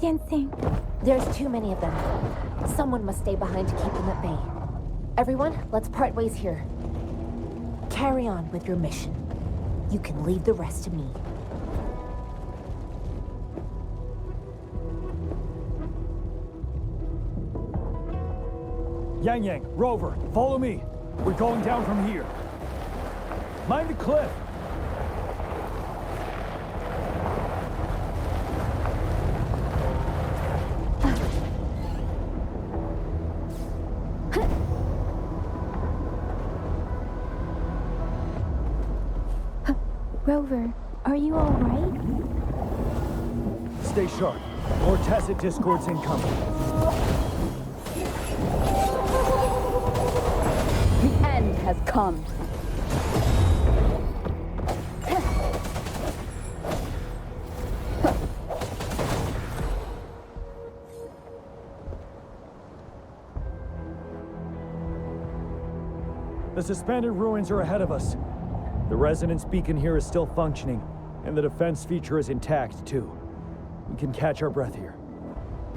Tianxing. There's too many of them. Someone must stay behind to keep them at bay. Everyone, let's part ways here. Carry on with your mission. You can leave the rest to me. Yang Yang, Rover, follow me. We're going down from here. Mind the cliff. Rover, are you all right? Stay sharp. More tacit discords incoming. The end has come. The suspended ruins are ahead of us. The resonance beacon here is still functioning, and the defense feature is intact, too. We can catch our breath here.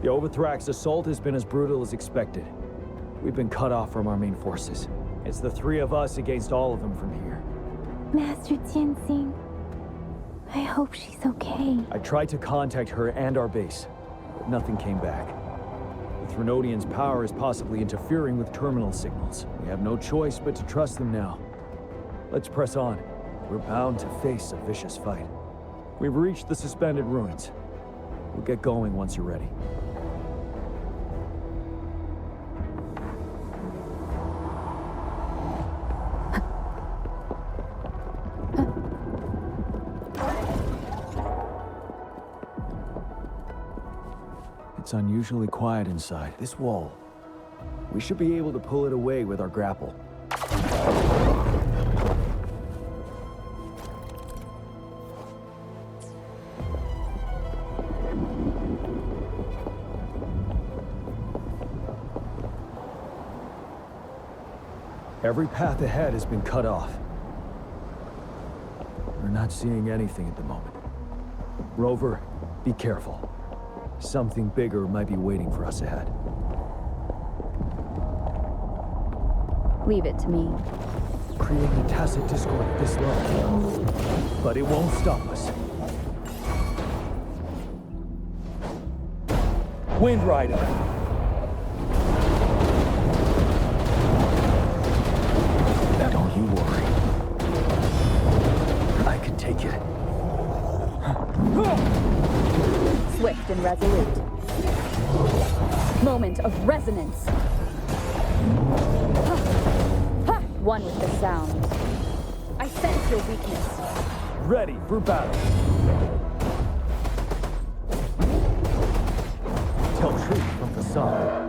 The Overthrax assault has been as brutal as expected. We've been cut off from our main forces. It's the three of us against all of them from here. Master Tianxing, I hope she's okay. I tried to contact her and our base, but nothing came back. The Threnodians' power is possibly interfering with terminal signals. We have no choice but to trust them now. Let's press on. We're bound to face a vicious fight. We've reached the suspended ruins. We'll get going once you're ready. It's unusually quiet inside. This wall. We should be able to pull it away with our grapple. Every path ahead has been cut off. We're not seeing anything at the moment. Rover, be careful. Something bigger might be waiting for us ahead. Leave it to me. Creating a tacit discord at this low. But it won't stop us. Wind Rider! Don't you worry. I can take it. Swift and resolute. Moment of resonance. One with the sound. I sense your weakness. Ready for battle. Tell truth from facade.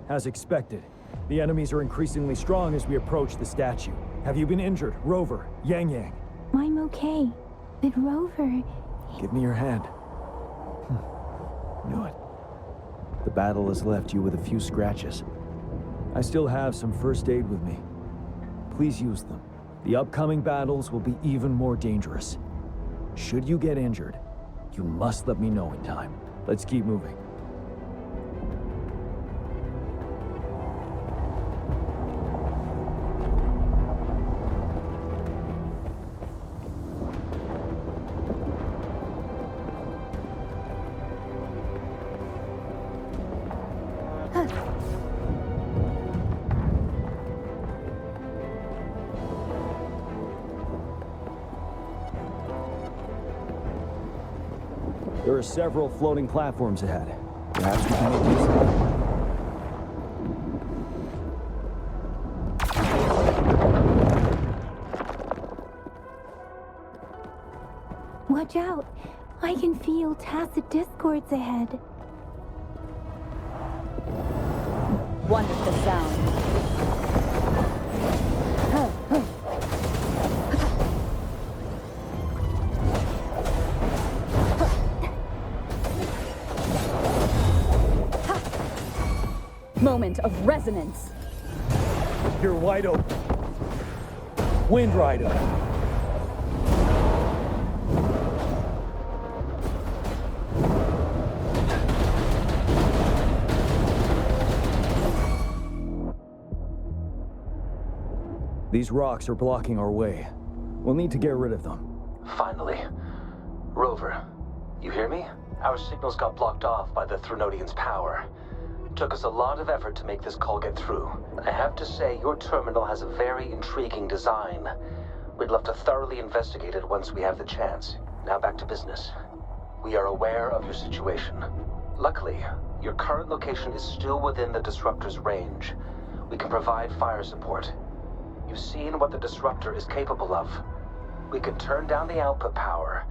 As expected, the enemies are increasingly strong as we approach the statue. Have you been injured, Rover, Yang Yang? I'm okay. But Rover... Give me your hand. Knew it. The battle has left you with a few scratches. I still have some first aid with me. Please use them. The upcoming battles will be even more dangerous. Should you get injured, you must let me know in time. Let's keep moving. There are several floating platforms ahead. Perhaps we can make use of them. Watch out! I can feel tacit discords ahead. One with the sound. Moment of resonance. You're wide open. Wind Rider. These rocks are blocking our way. We'll need to get rid of them. Finally. Rover, you hear me? Our signals got blocked off by the Threnodian's power. Took us a lot of effort to make this call get through. I have to say, your terminal has a very intriguing design. We'd love to thoroughly investigate it once we have the chance. Now back to business. We are aware of your situation. Luckily, your current location is still within the Disruptor's range. We can provide fire support. You've seen what the Disruptor is capable of. We can turn down the output power,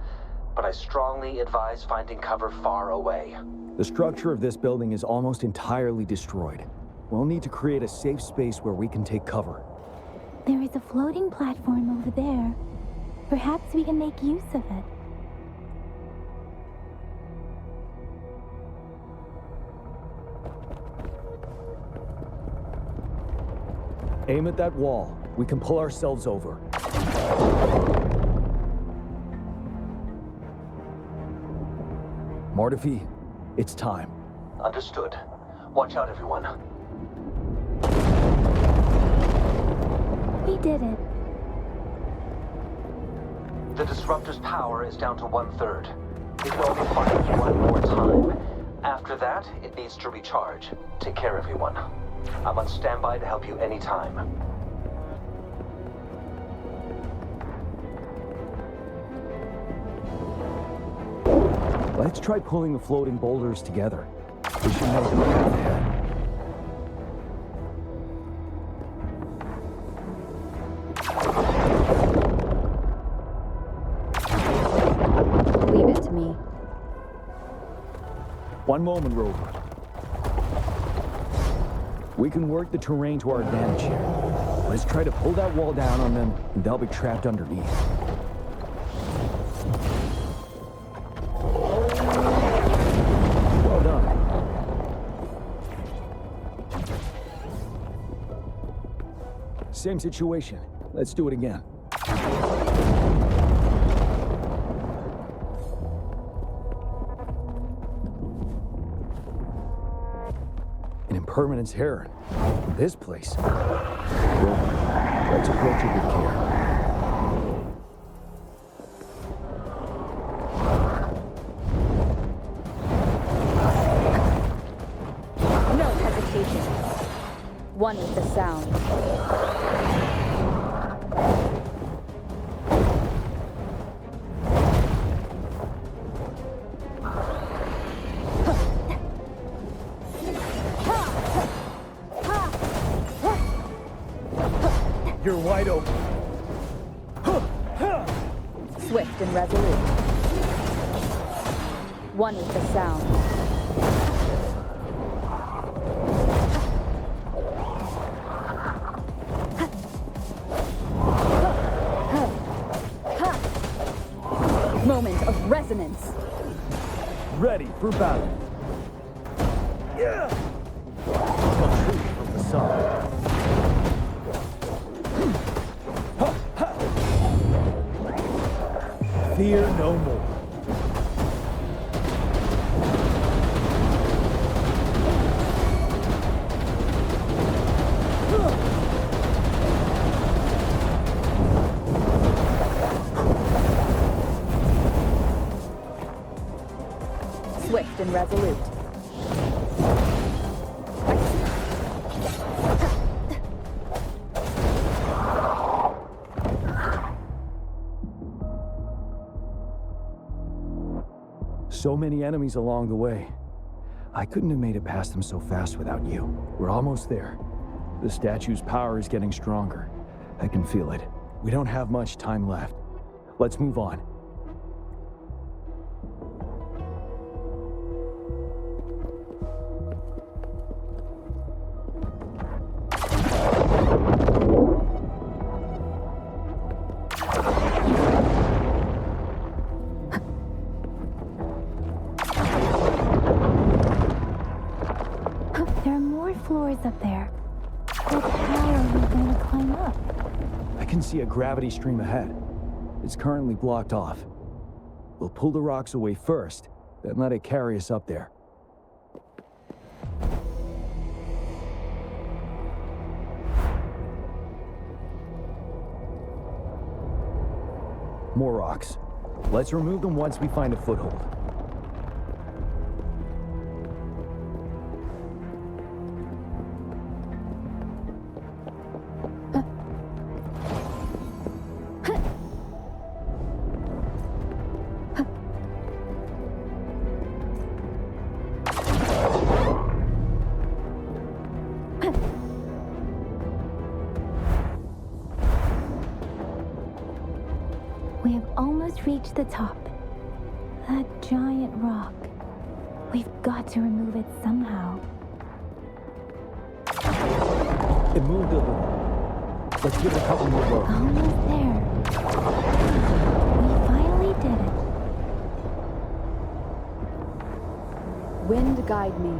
but I strongly advise finding cover far away. The structure of this building is almost entirely destroyed. We'll need to create a safe space where we can take cover. There is a floating platform over there. Perhaps we can make use of it. Aim at that wall. We can pull ourselves over. Mortefi, it's time. Understood. Watch out, everyone. We did it. The Disruptor's power is down to 1/3. It can only fire one more time. After that, it needs to recharge. Take care, everyone. I'm on standby to help you anytime. Let's try pulling the floating boulders together. We should make a path ahead. Leave it to me. One moment, Rover. We can work the terrain to our advantage here. Let's try to pull that wall down on them, and they'll be trapped underneath. Well done. Same situation. Let's do it again. An impermanence heron. This place. Well, let's approach it with care. No hesitation. One with the sound. You're wide open. Swift and resolute. One with the sound. Moment of resonance. Ready for battle. Yeah! Come true from the sun. Fear no more. Swift and resolute. So many enemies along the way. I couldn't have made it past them so fast without you. We're almost there. The statue's power is getting stronger. I can feel it. We don't have much time left. Let's move on. There are more floors up there. What power are we going to climb up? I can see a gravity stream ahead. It's currently blocked off. We'll pull the rocks away first, then let it carry us up there. More rocks. Let's remove them once we find a foothold. We have almost reached the top. That giant rock. We've got to remove it somehow. It moved a little. Let's give it a couple more blows. Almost there. We finally did it. Wind guide me.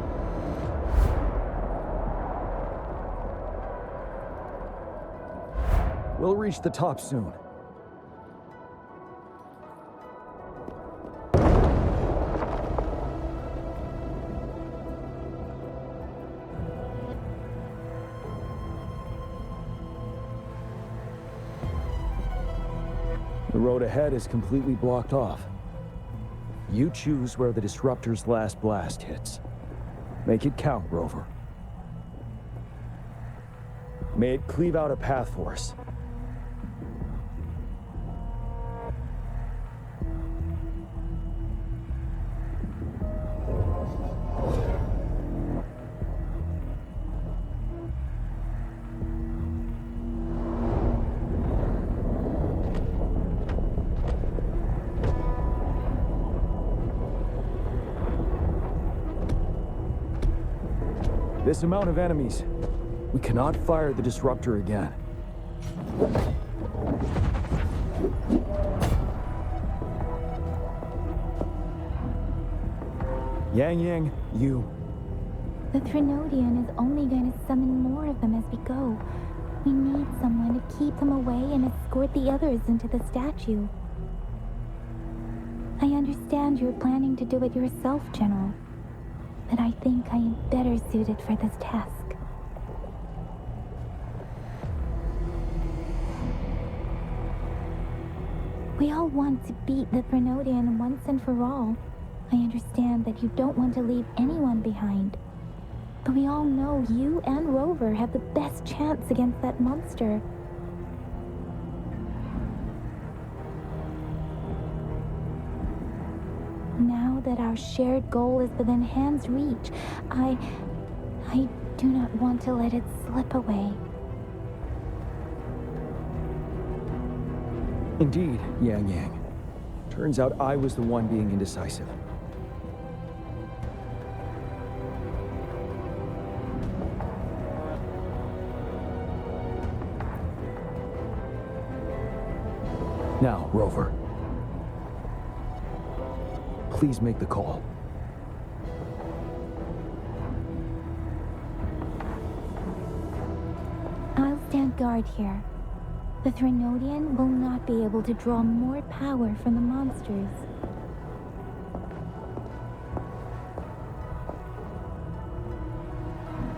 We'll reach the top soon. The road ahead is completely blocked off. You choose where the disruptor's last blast hits. Make it count, Rover. May it cleave out a path for us. This amount of enemies, we cannot fire the disruptor again. Yang, you. The Threnodian is only going to summon more of them as we go. We need someone to keep them away and escort the others into the statue. I understand you're planning to do it yourself, General. But I think I am better suited for this task. We all want to beat the Threnodian once and for all. I understand that you don't want to leave anyone behind. But we all know you and Rover have the best chance against that monster. Now that our shared goal is within hand's reach, I do not want to let it slip away. Indeed, Yang. Turns out I was the one being indecisive. Now, Rover. Please make the call. I'll stand guard here. The Threnodian will not be able to draw more power from the monsters.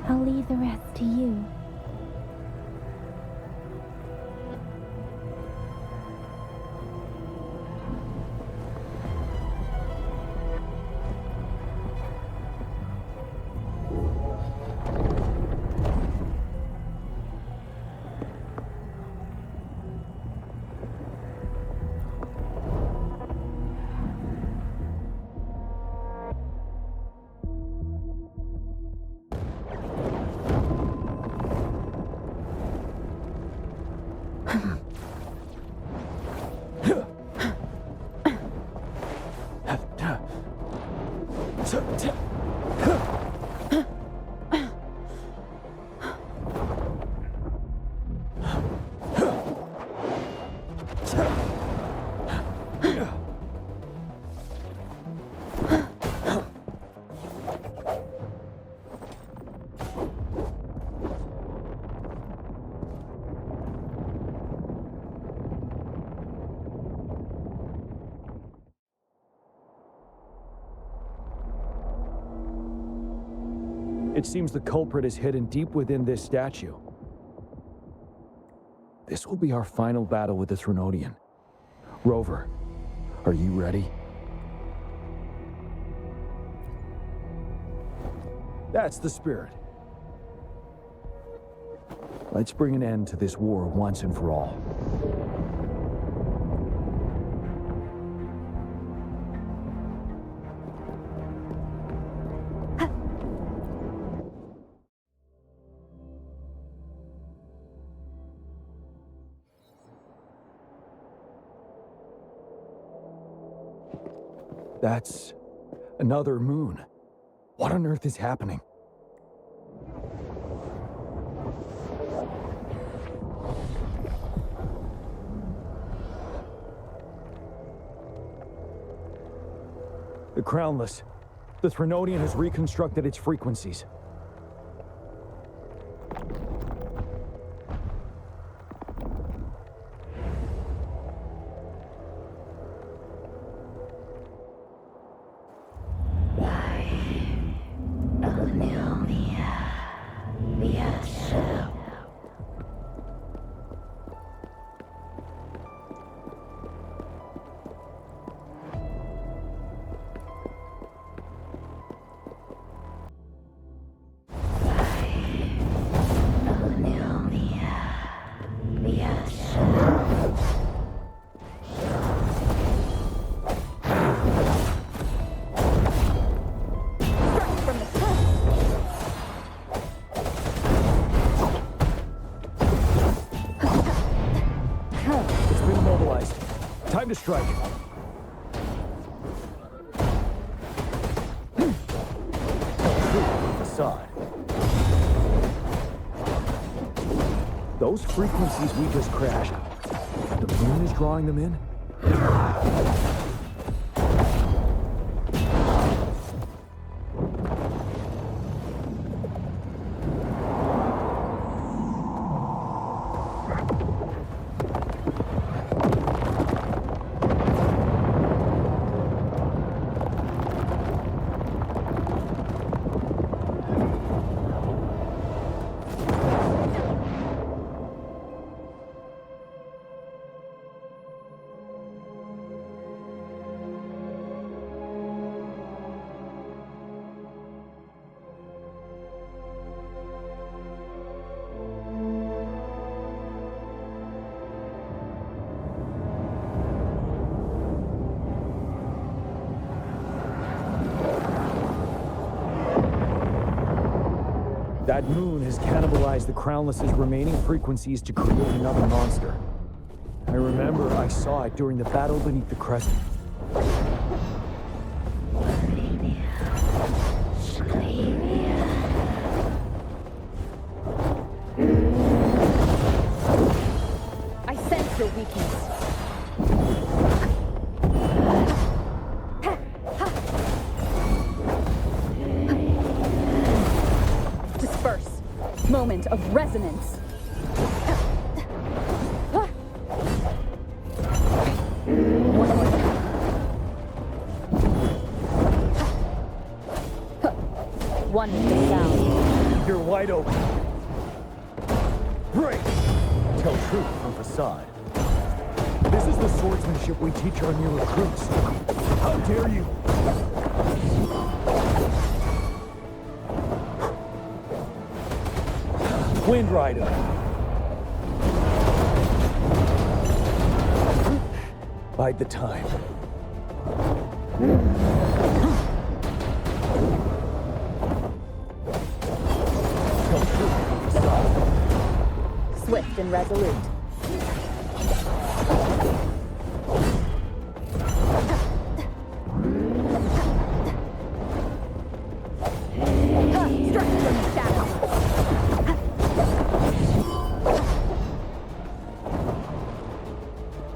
I'll leave the rest to you. It seems the culprit is hidden deep within this statue. This will be our final battle with the Threnodian. Rover, are you ready? That's the spirit. Let's bring an end to this war once and for all. That's another moon. What on earth is happening? The Crownless. The Threnodian has reconstructed its frequencies. Time to strike. Facade. Those frequencies we just crashed, the moon is drawing them in? That moon has cannibalized the Crownless's remaining frequencies to create another monster. I remember I saw it during the battle beneath the crescent. I sense your weakness. Moment of resonance. One with the sound. You're wide open. Break! Tell truth from facade. This is the swordsmanship we teach our new recruits. How dare you! Wind Rider. Bide the time. Swift and resolute.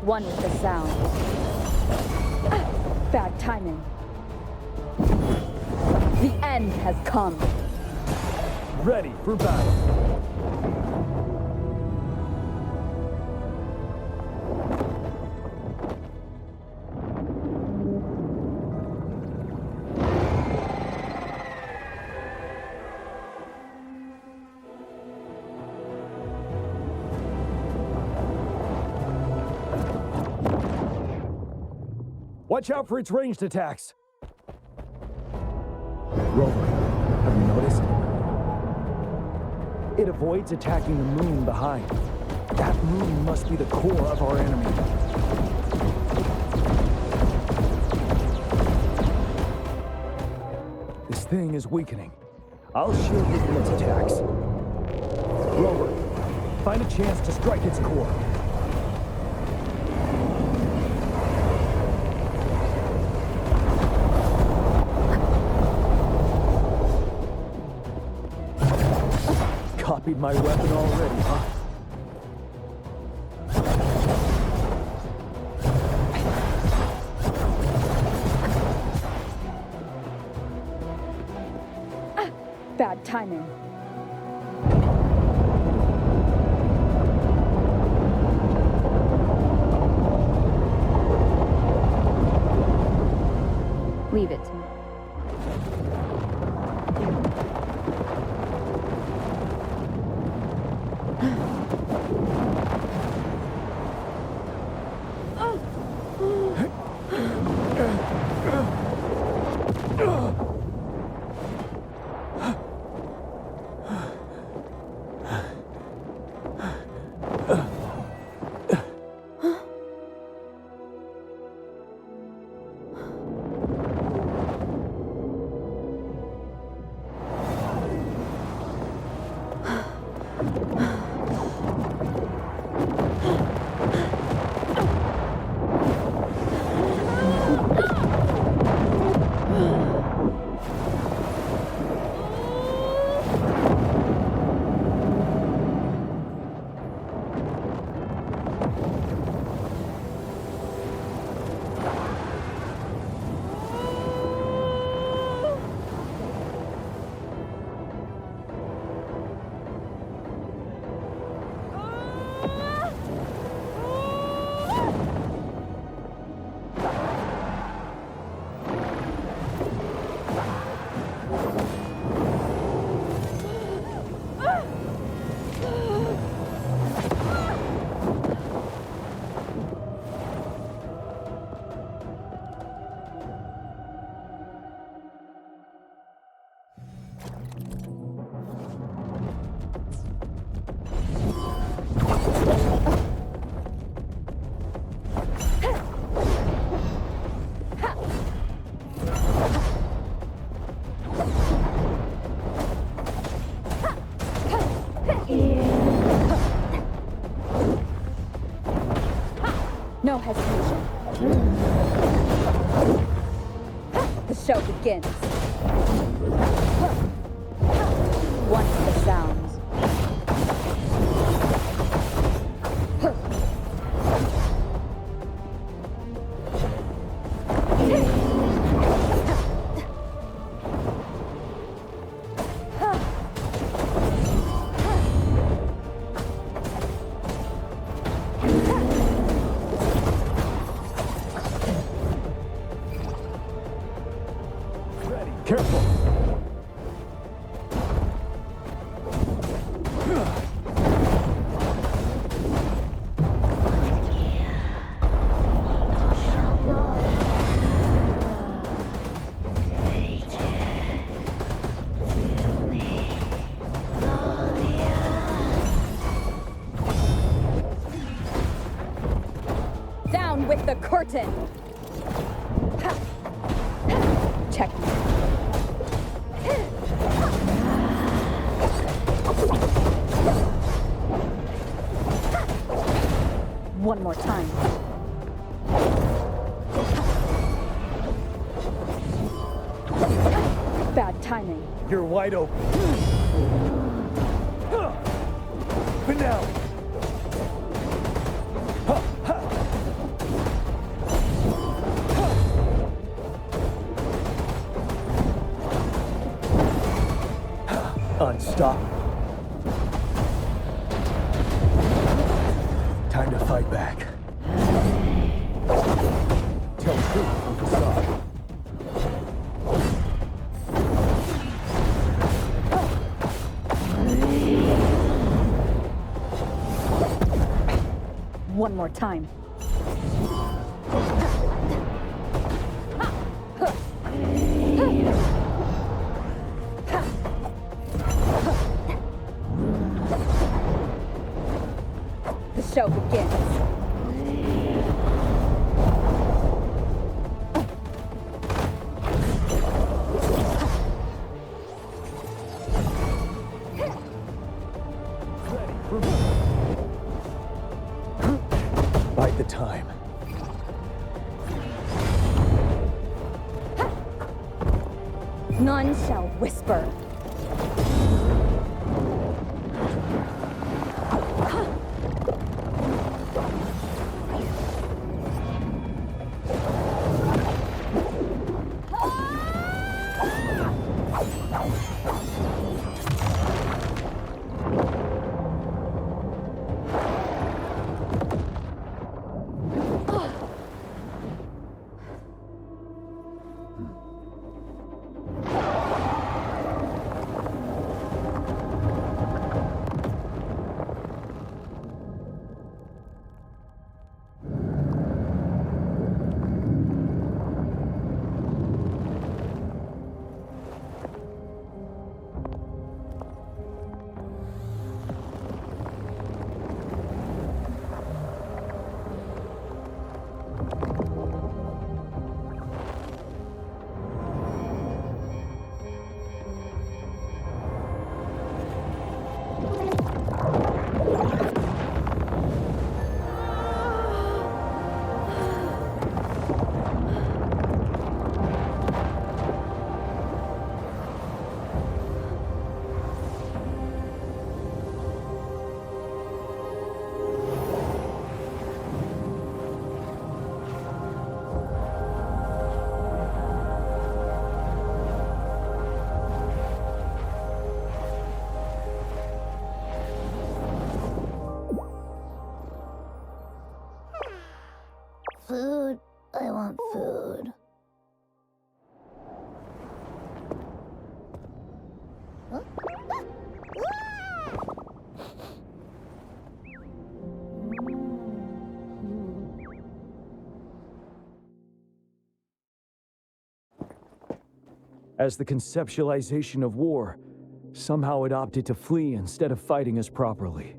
One with the sound. Bad timing. The end has come. Ready for battle. Watch out for its ranged attacks. Rover, have you noticed? It avoids attacking the moon behind. That moon must be the core of our enemy. This thing is weakening. I'll shield it from its attacks. Rover, find a chance to strike its core. Copied my weapon already, huh? Bad timing. Leave it to me. No hesitation. The show begins. Once the sounds. Careful! Down with the curtain! Check. One more time. Bad timing. You're wide open. But now. Unstoppable. Time to fight back. Tell truth from facade. One more time. None shall whisper. Food. I want food. Huh? As the conceptualization of war, somehow it opted to flee instead of fighting us properly.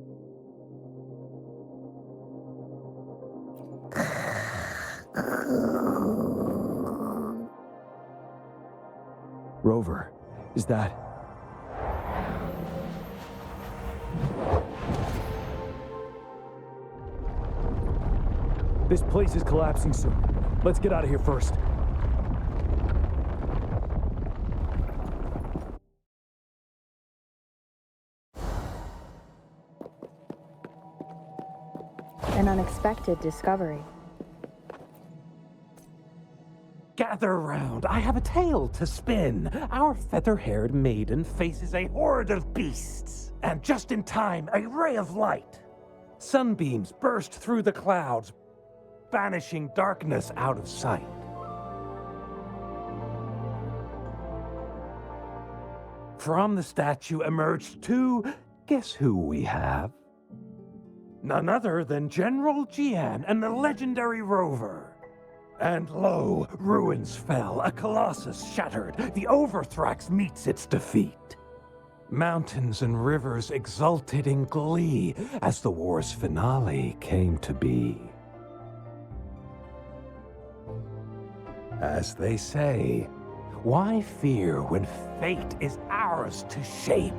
Rover, is that... This place is collapsing soon. Let's get out of here first. An unexpected discovery. Gather round, I have a tale to spin. Our feather-haired maiden faces a horde of beasts. And just in time, a ray of light. Sunbeams burst through the clouds, banishing darkness out of sight. From the statue emerged two... Guess who we have? None other than General Jian and the legendary Rover. And lo, ruins fell, a colossus shattered, the Overthrax meets its defeat. Mountains and rivers exulted in glee as the war's finale came to be. As they say, why fear when fate is ours to shape?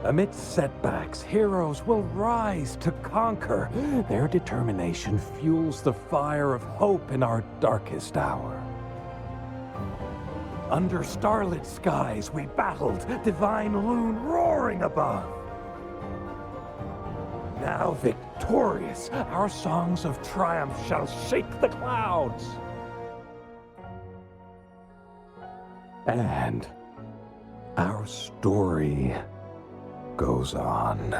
Amidst setbacks, heroes will rise to conquer. Their determination fuels the fire of hope in our darkest hour. Under starlit skies we battled, divine loon roaring above. Now victorious, our songs of triumph shall shake the clouds. And our story goes on.